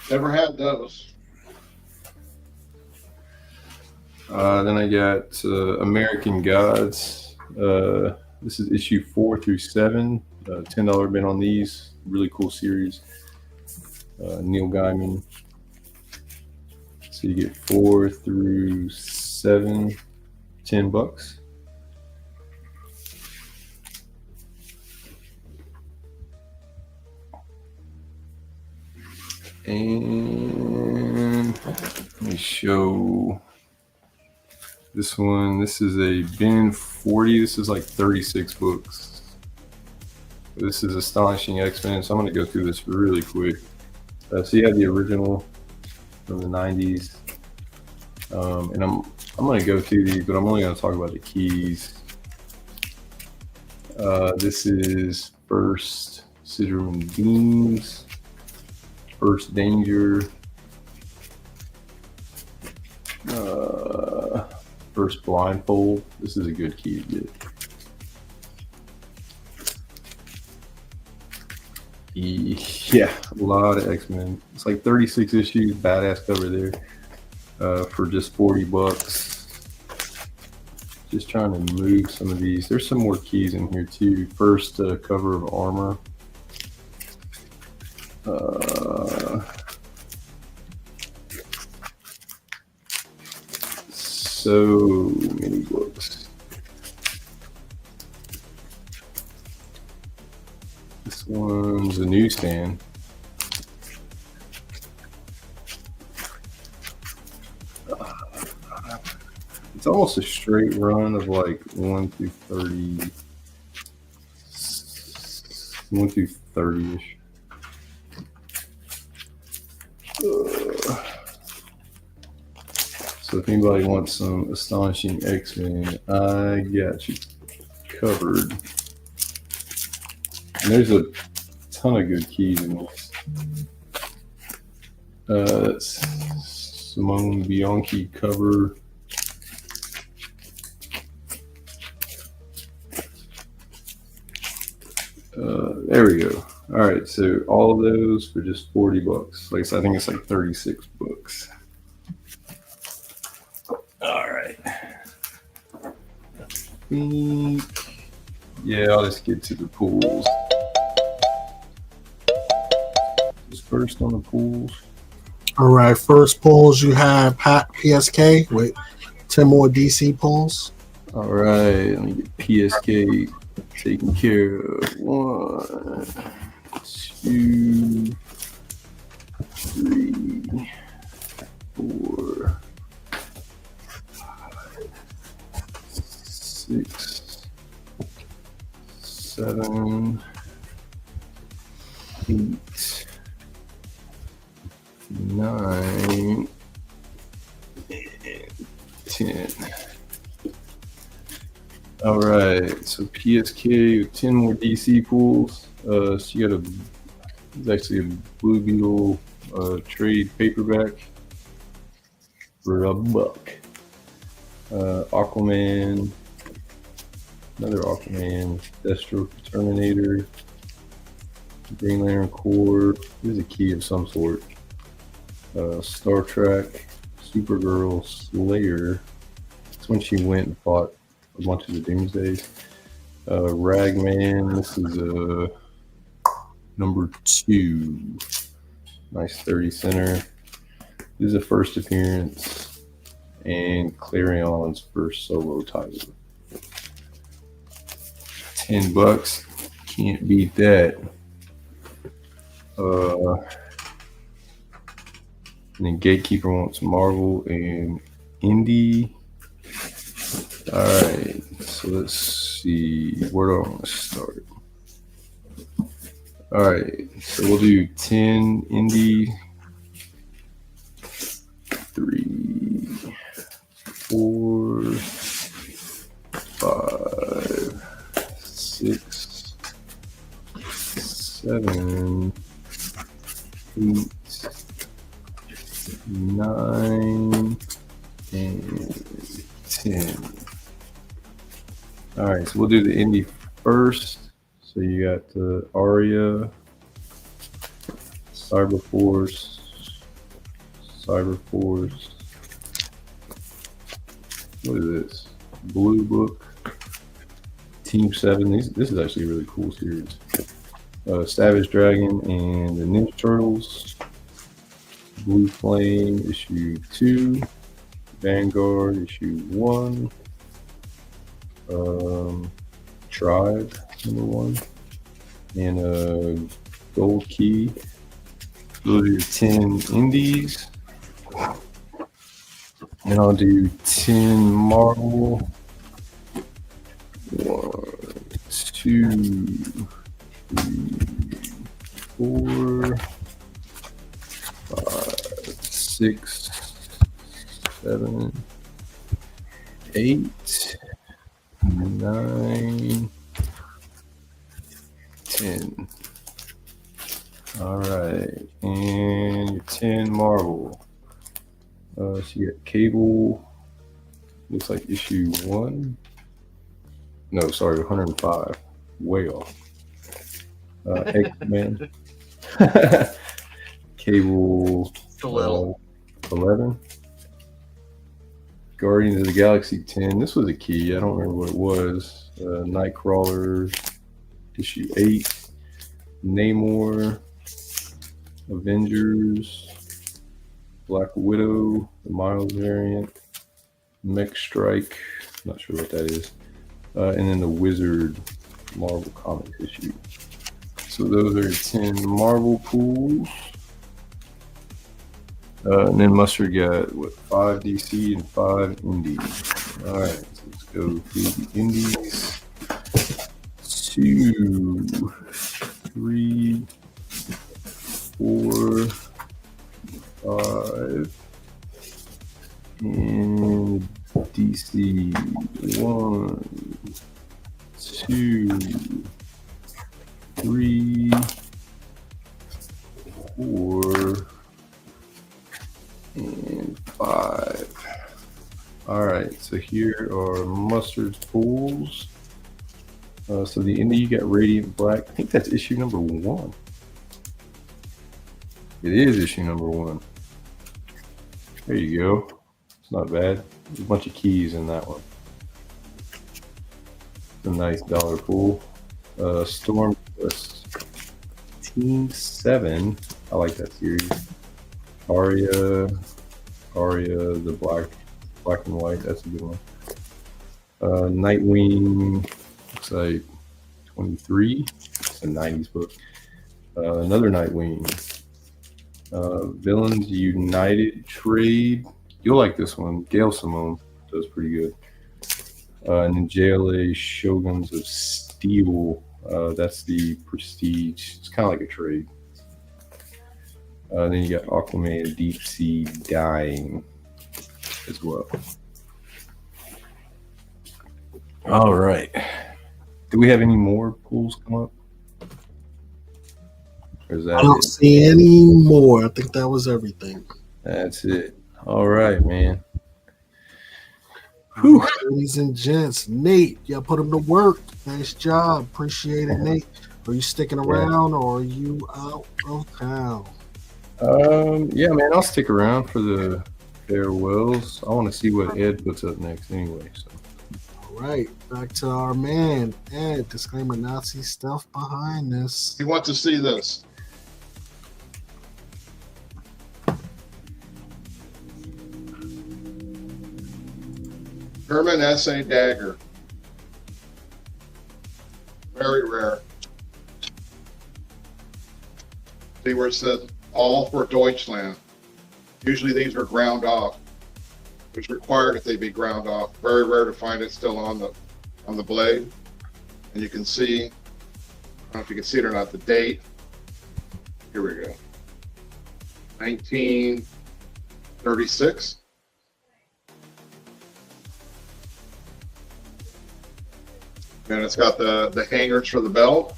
Never had those. Then I got American Gods. This is issue 4 through 7. $10 bin on these. Really cool series. Neil Gaiman. So you get 4 through 7, $10. And let me show this one. This is a bin 40. This is like 36 books. This is Astonishing X-Men. So I'm going to go through this really quick. So you have the original from the 90s. And I'm going to go through these, but I'm only going to talk about the keys. This is First Sidrum Beams, First Danger, First Blindfold. This is a good key to get. Yeah, a lot of X-Men. It's like 36 issues, badass cover there, for just $40. Just trying to move some of these. There's some more keys in here too. First cover of Armor. So many books. This one's a newsstand. It's almost a straight run of like 1 through 30, 1 through 30-ish. So if anybody wants some Astonishing X-Men, I got you covered. And there's a ton of good keys in this. Simone Bianchi cover. There we go. All right, so all of those for just $40. Like I said, I think it's like 36 books. All right. Yeah, I'll just get to the pools. Just first on the pools. All right, first pulls you have PSK with 10 more DC pulls. All right, let me get PSK taken care of. 1, 2, 3, 4, 5, 6, 7, 8, 9, and 10. All right, so PSK with 10 more DC pools. So you got it's actually a Blue Beetle trade paperback for $1. Aquaman, another Aquaman, Deathstroke, Terminator, Green Lantern Corps. There's a key of some sort. Star Trek, Supergirl, Slayer. That's when she went and fought a bunch of the Doomsdays. Ragman, this is number 2. Nice 30 center. This is a first appearance and Clarion's first solo title. $10. Can't beat that. And then Gatekeeper wants Marvel and Indie. All right, so let's see. Where do I want to start? All right, so we'll do 10 Indie, 3, 4, 5, 6, 7, 8, 9, and 10. All right, so we'll do the indie first. So you got the Aria, Cyberforce. What is this? Blue Book, Team 7. This is actually a really cool series. Savage Dragon and the Ninja Turtles. Blue Flame, issue 2. Vanguard, issue 1. Tribe, number 1. And Gold Key, Those are your 10 indies. And I'll do 10 marble. 1, 2, 3, 4, 5, 6, 7, 8, 9, 10. All right, and your 10 marble. So you got Cable. Looks like issue 1. No, sorry, 105. Way off. X-Men. Cable. 11. Guardians of the Galaxy 10. This was a key. I don't remember what it was. Nightcrawler. Issue 8. Namor. Avengers. Black Widow. The Miles variant. Mech Strike. Not sure what that is. And then the Wizard Marvel Comics issue. So those are 10 Marvel pools. And then Mustard got, what, 5 DC and 5 Indies. All right, so let's go through the Indies. 2, 3, 4, 5, and DC 1, 2, 3, 4, and 5. All right, so here are Mustard's pools. So the Indie, you got Radiant Black. I think that's issue number 1. It is issue number 1. There you go. It's not bad. There's a bunch of keys in that one. It's a nice dollar pool. Storm Team 7. I like that series. Aria, the black and white. That's a good one. Nightwing. Looks like 23. It's a 90s book. Another Nightwing. Villains United trade. You'll like this one. Gail Simone does pretty good. And then JLA Shoguns of Steel. That's the Prestige. It's kind of like a trade. Then you got Aquaman Deep Sea Dying as well. All right. Do we have any more pools come up? Or is that I don't it? see any more. I think that was everything. That's it. All right, man. Whew. Ladies and gents, Nate, y'all put him to work. Nice job. Appreciate it, Nate. Are you sticking around or are you out of town? Yeah, man, I'll stick around for the farewells. I want to see what Ed puts up next anyway. So. All right, back to our man, Ed. Disclaimer, Nazi stuff behind this. You want to see this? German SA dagger. Very rare. See where it says all for Deutschland. Usually these are ground off. It's required that they be ground off. Very rare to find it still on the blade. And you can see, I don't know if you can see it or not, the date. Here we go. 1936. And it's got the hangers for the belt.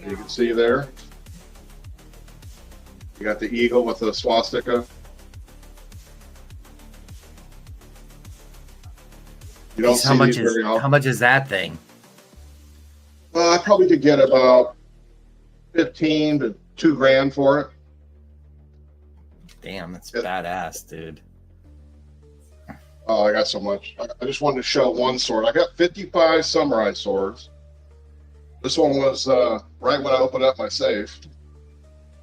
You can see there. You got the eagle with the swastika. You don't see these very often. How much is that thing? Well, I probably could get about 15 to $2,000 for it. Damn, that's badass, dude. Oh, I got so much. I just wanted to show one sword. I got 55 samurai swords. This one was right when I opened up my safe.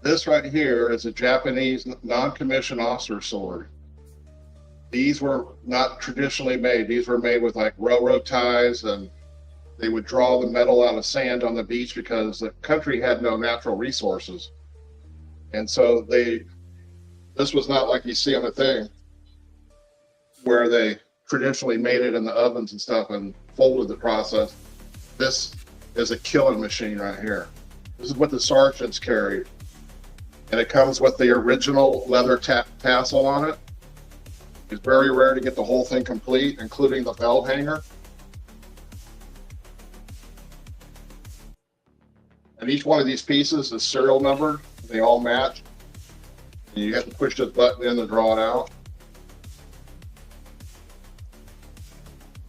This right here is a Japanese non-commissioned officer sword. These were not traditionally made. These were made with like railroad ties, and they would draw the metal out of sand on the beach because the country had no natural resources. And so this was not like you see on the thing where they traditionally made it in the ovens and stuff and folded the process. This is a killing machine right here. This is what the sergeants carried. And it comes with the original leather tassel on it. It's very rare to get the whole thing complete, including the bell hanger. And each one of these pieces is serial numbered. They all match. And you have to push this button in to draw it out.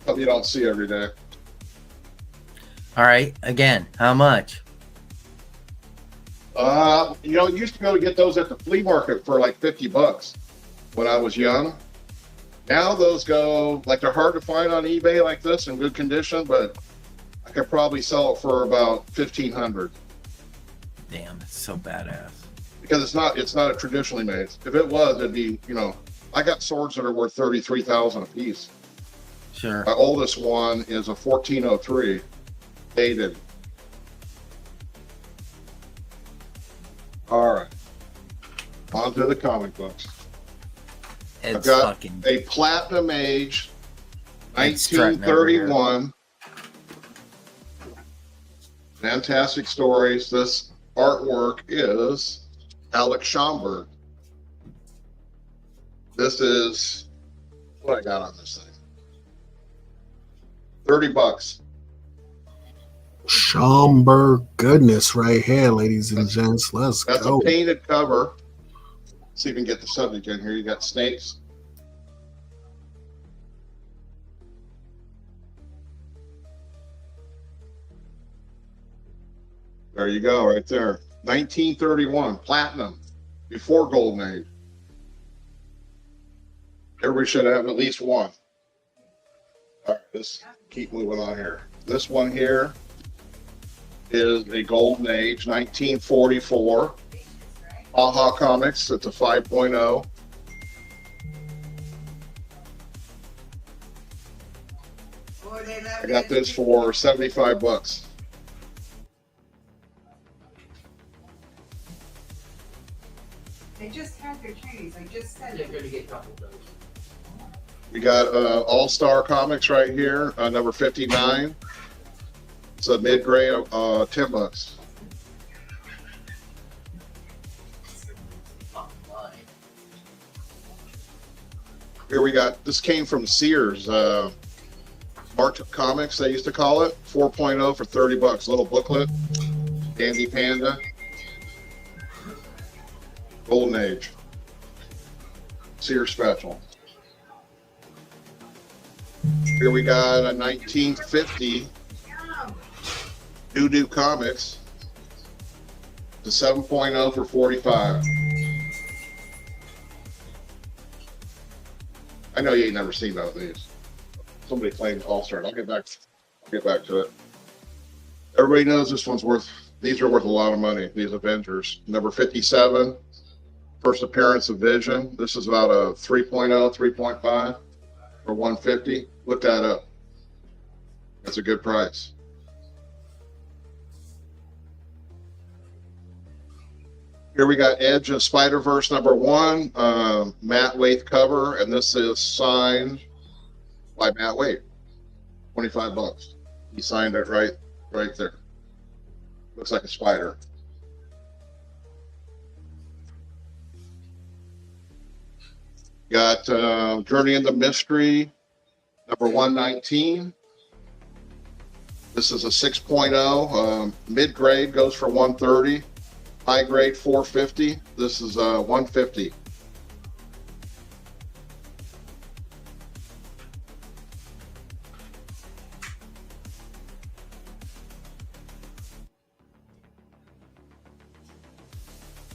Something you don't see every day. All right. Again, how much? You know, you used to be able to get those at the flea market for like $50 when I was young. Now those go, like, they're hard to find on eBay like this in good condition, but I could probably sell it for about $1,500. Damn, it's so badass. Because it's not a traditionally made. If it was, it'd be, you know, I got swords that are worth $33,000 a piece. Sure. My oldest one is a 1403, dated. All right, on to the comic books. It's I've got fucking a Platinum Age, It's strutting over here. 1931. Fantastic stories. This artwork is Alex Schomburg. This is what I got on this thing. $30. Schomburg goodness right here, ladies and gents. Let's That's go. a painted cover. See if we can get the subject in here. You got snakes. There you go, right there. 1931, platinum, before Golden Age. Everybody should have at least one. All right, let's keep moving on here. This one here is a Golden Age, 1944. Aha Comics, it's a 5.0. I got this for $75. They just had their trainings. I just said they're going to get a couple of those. We got All-Star Comics right here, number 59. It's a mid-grade, $10. Here we got, this came from Sears, Marked Comics, they used to call it, 4.0 for $30. Little booklet, Dandy Panda, Golden Age, Sears Special. Here we got a 1950 Doo-Doo Comics, the 7.0 for $45. I know you ain't never seen none of these. Somebody claims All-Star. I'll get back to it. Everybody knows this one's worth, these are worth a lot of money, these Avengers. Number 57, first appearance of Vision. This is about a 3.0, 3.5 for $150. Look that up. That's a good price. Here we got Edge of Spider-Verse #1, Matt Waite cover, and this is signed by Matt Waite. $25. He signed it right there. Looks like a spider. Got Journey into Mystery #119. This is a 6.0. Mid-grade goes for $130. High grade $450. This is $150.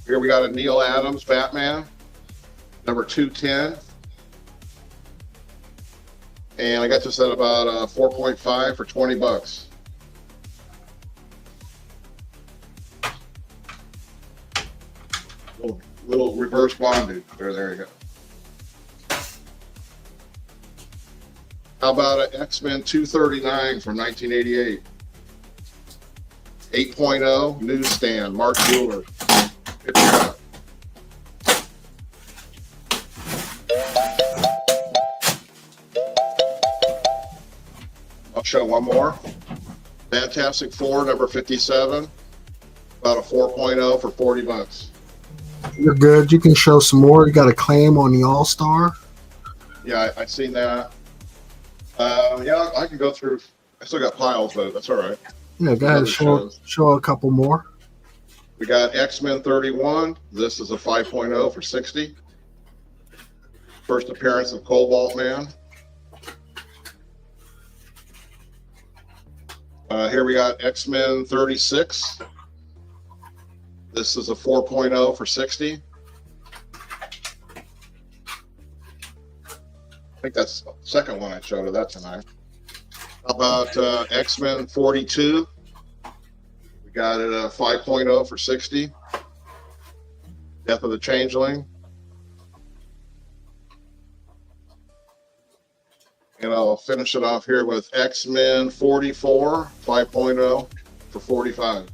Here we got a Neil Adams Batman, #210. And I got this at about 4.5 for $20. Little reverse bonded. There you go. How about an X-Men 239 from 1988? 8.0 newsstand, Mark Bueller. I'll show one more. Fantastic Four, number 57. About a 4.0 for $40. You're good. You can show some more. You got a claim on the All-Star. Yeah, I seen that. Yeah, I can go through. I still got piles, but that's all right. Yeah, go ahead. Show a couple more. We got X-Men 31. This is a 5.0 for 60. First appearance of Cobalt Man. Here we got X-Men 36. This is a 4.0 for 60. I think that's the second one I showed of that tonight. How about X-Men 42? We got it a 5.0 for 60. Death of the Changeling. And I'll finish it off here with X-Men 44, 5.0 for 45.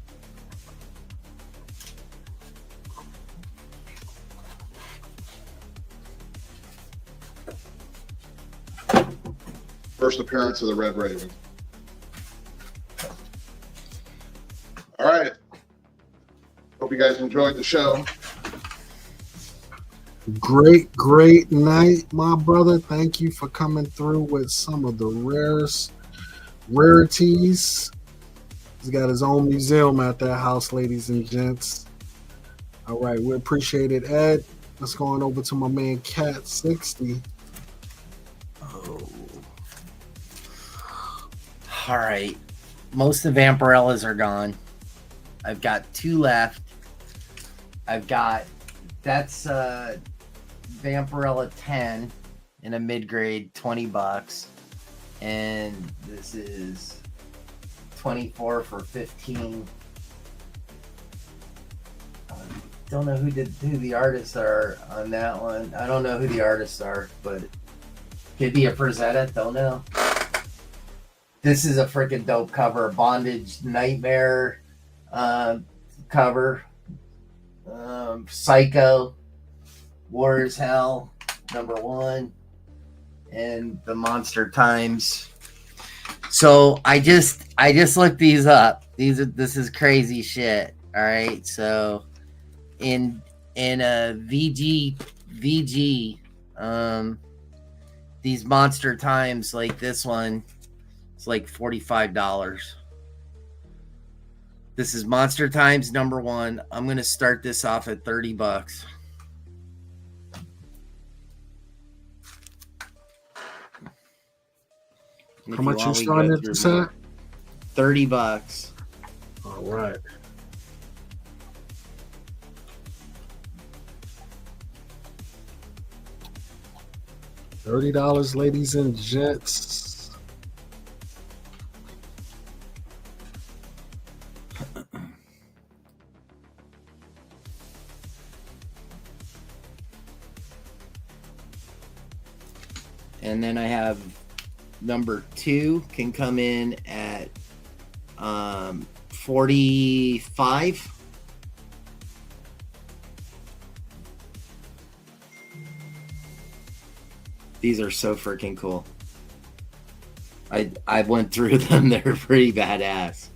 First appearance of the Red Raven. All right. Hope you guys enjoyed the show. Great night, my brother. Thank you for coming through with some of the rarities. He's got his own museum at that house, ladies and gents. All right, we appreciate it, Ed. Let's go on over to my man Cat 60. Oh. All right. Most of the Vampirellas are gone. I've got 2 left. I've got, that's Vampirella 10 in a mid-grade, $20. And this is 24 for 15. Don't know who the artists are on that one. I don't know who the artists are, but could be a Frazetta, don't know. This is a freaking dope cover. Bondage Nightmare cover. Psycho. War is Hell, number 1. And the Monster Times. So I just looked these up. This is crazy shit. All right. So in a VG these Monster Times like this one, it's like $45. This is Monster Times number 1. I'm gonna start this off at $30. How much you starting this at? $30. All right. $30, ladies and gents. And then I have number 2 can come in at 45. These are so freaking cool. I went through them. They're pretty badass.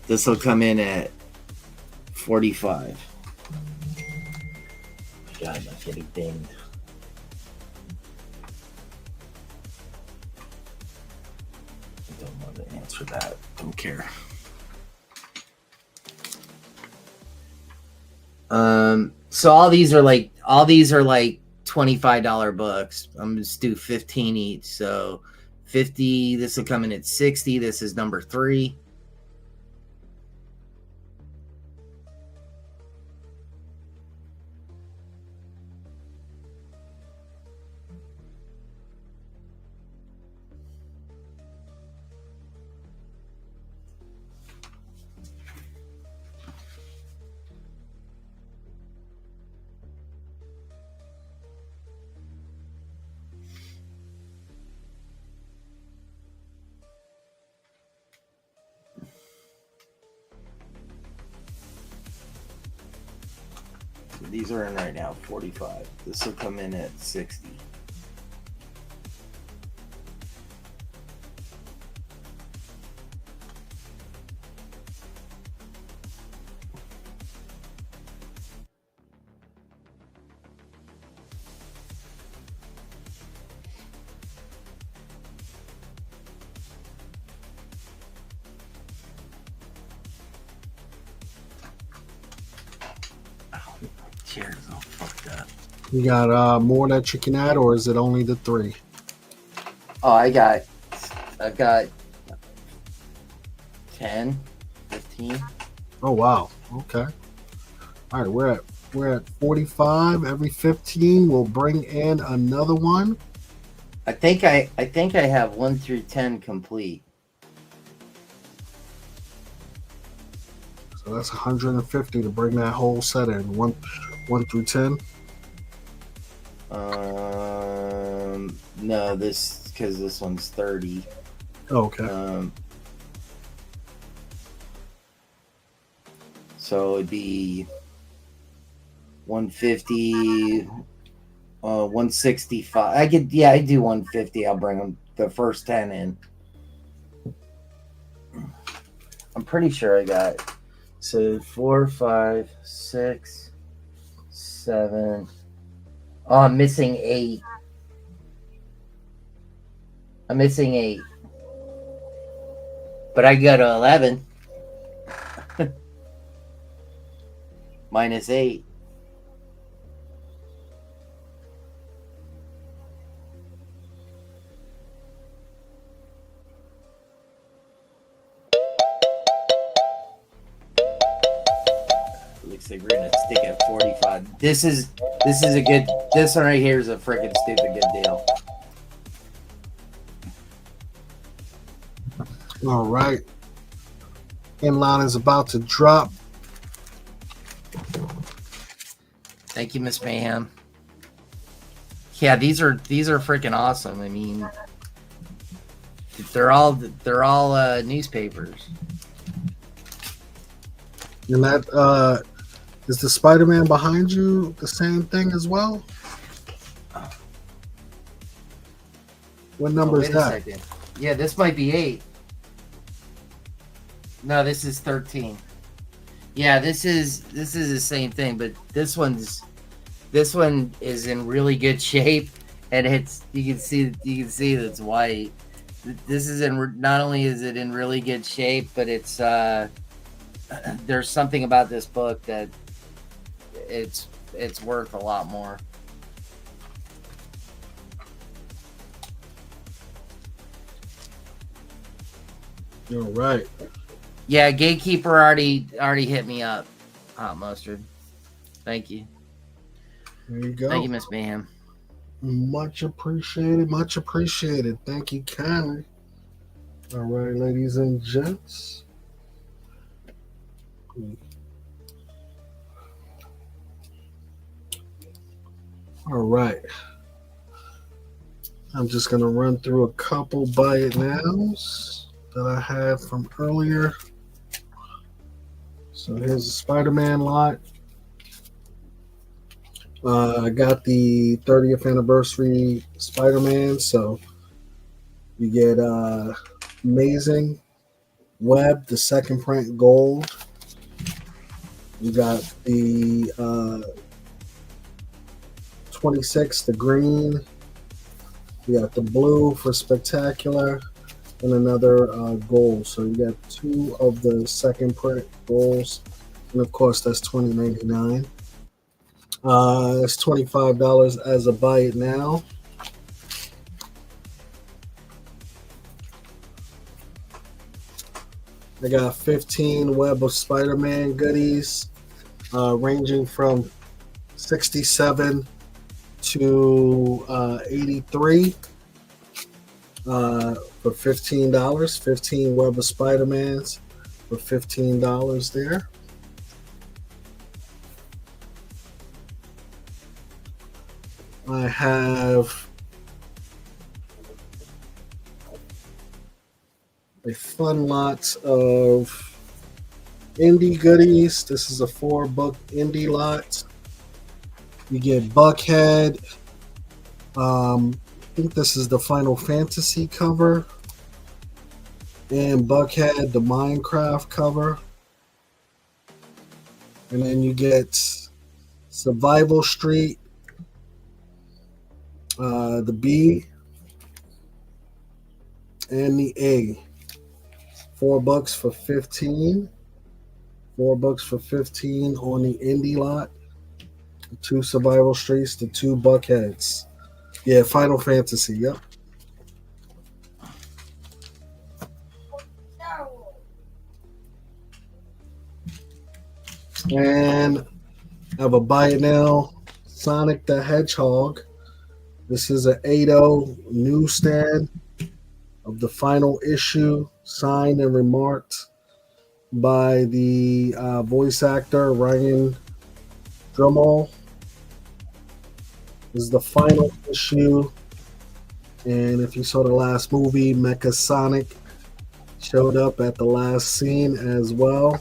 This will come in at 45. God, I'm not getting dinged. I don't know the answer to that. Don't care. So all these are like $25 books. I'm just do 15 each. So 50. This will come in at 60. This is number 3. these are in right now, 45. This will come in at 60. Chair's all fucked up. You got more that you can add, or is it only the 3? Oh, I've got 10, 15. Oh wow. Okay. All right, we're at 45. Every 15 we'll bring in another one. I think I have 1 through 10 complete. So that's 150 to bring that whole set in. 1 through 10. No, because this one's 30. Okay. So it'd be 150, 165. I do 150. I'll bring them the first 10 in. I'm pretty sure I got so 4, 5, 6, 7. Oh, I'm missing 8. I'm missing 8. But I go to 11. Minus 8. Looks like we're gonna stick at 45. This is a good. This one right here is a freaking stupid good deal. All right. Inline is about to drop. Thank you, Miss Mayhem. Yeah, these are freaking awesome. I mean, they're all newspapers. And that is the Spider-Man behind you the same thing as well? What number is that? Second. Yeah, this might be 8. No, this is 13. Yeah, this is the same thing, but this one is in really good shape, and you can see that's white. This is not only is it in really good shape, but it's there's something about this book that it's worth a lot more. All right. Yeah, Gatekeeper already hit me up. Hot Mustard. Thank you. There you go. Thank you, Miss Mayhem. Much appreciated. Much appreciated. Thank you kindly. All right, ladies and gents. All right. I'm just going to run through a couple buy it nows that I had from earlier. So here's the Spider-Man lot. I got the 30th anniversary Spider-Man, so you get Amazing Web, the second print gold. You got the 26, the green. You got the blue for Spectacular, and another gold. So you got 2 of the second print golds, and of course that's $20.99. It's $25 as a buy it now. I got 15 Web of Spider-Man goodies, ranging from 67 to 83 for $15. 15 Web of Spider-Mans for $15 there. I have a fun lot of indie goodies. This is a 4-book indie lot. You get Buckhead. I think this is the Final Fantasy cover. And Buckhead, the Minecraft cover. And then you get Survival Street, the B, and the A. $4 for 15. $4 for 15 on the indie lot. 2 Survival Streets, the 2 Buckheads. Yeah, Final Fantasy, yep. And I have a buy it now, Sonic the Hedgehog. This is an 8.0 newsstand of the final issue, signed and remarked by the voice actor Ryan Drummond. This is the final issue, and if you saw the last movie, Mecha Sonic showed up at the last scene as well.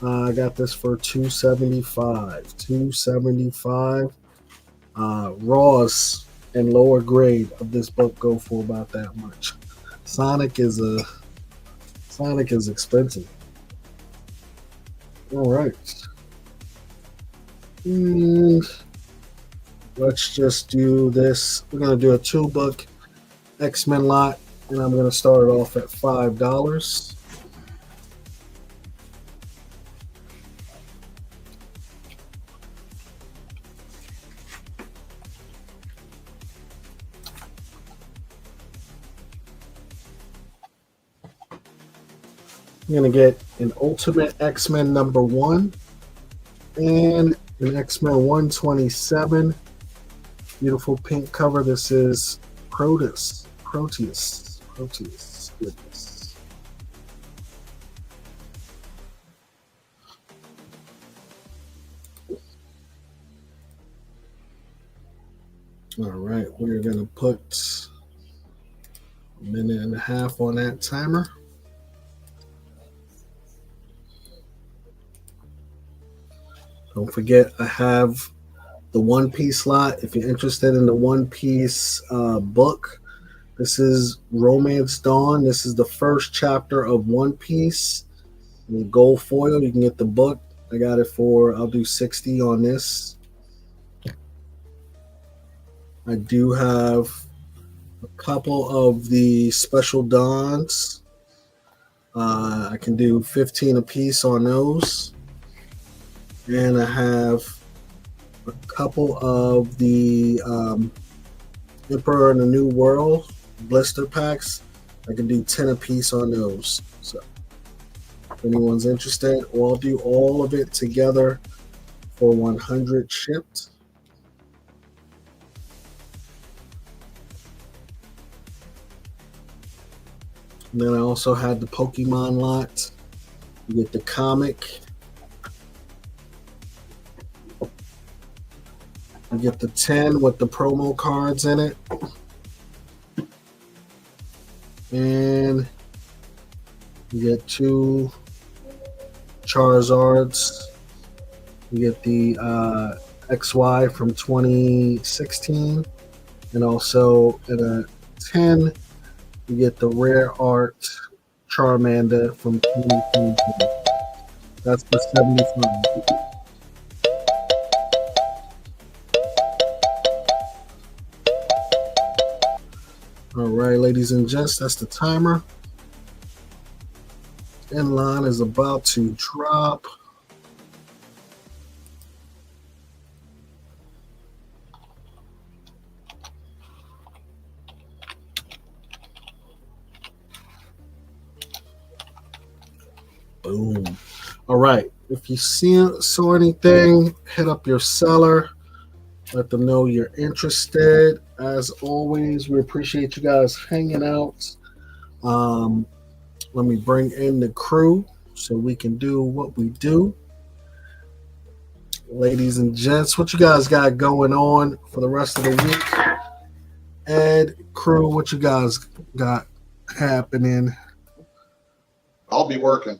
I got this for $275. $275. Raws and lower grade of this book go for about that much. Sonic is expensive. All right. And let's just do this. We're going to do a 2-book X-Men lot, and I'm going to start it off at $5. I'm going to get an Ultimate X-Men #1 and an X-Men 127. Beautiful pink cover. This is Proteus. Goodness. All right, we're going to put a minute and a half on that timer. Don't forget, I have the One Piece lot. If you're interested in the One Piece book, this is Romance Dawn. This is the first chapter of One Piece. In the gold foil, you can get the book. I got it for, I'll do 60 on this. I do have a couple of the Special Dawns. I can do 15 a piece on those. And I have a couple of the Emperor in the New World blister packs. I can do 10 a piece on those. So if anyone's interested, I'll do all of it together for 100 shipped. And then I also had the Pokemon lot. You get the comic. You get the 10 with the promo cards in it. And you get 2 Charizards. You get the XY from 2016. And also in a 10, you get the Rare Art Charmander from 2022. That's the 75. All right, ladies and gents, that's the timer. Inline is about to drop. Boom. All right. If you saw anything, hit up your seller. Let them know you're interested. As always, we appreciate you guys hanging out. Let me bring in the crew so we can do what we do. Ladies and gents, what you guys got going on for the rest of the week? Ed, crew, what you guys got happening? I'll be working.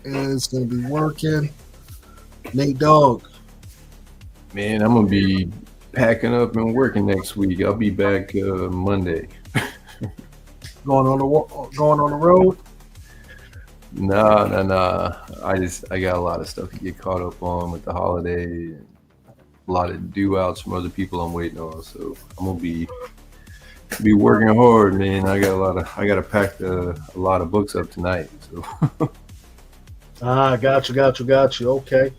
Ed's going to be working. Nate Dogg. Man, I'm gonna be packing up and working next week. I'll be back Monday. Going on the road. Nah. I got a lot of stuff to get caught up on with the holiday. And a lot of due outs from other people I'm waiting on. So I'm gonna be working hard, man. I gotta pack a lot of books up tonight. So Got you. Okay.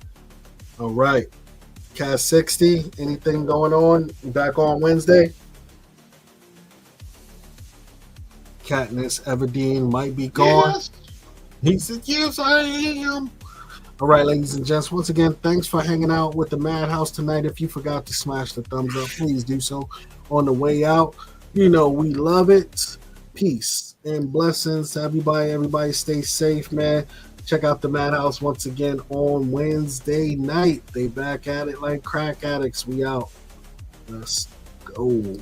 All right. Cast 60. Anything going on? Back on Wednesday. Katniss Everdeen might be gone. Yes. He said, "Yes, I am." All right, ladies and gents. Once again, thanks for hanging out with the Madhouse tonight. If you forgot to smash the thumbs up, please do so on the way out. You know we love it. Peace and blessings to everybody. Everybody stay safe, man. Check out the Madhouse once again on Wednesday night. They back at it like crack addicts. We out. Let's go.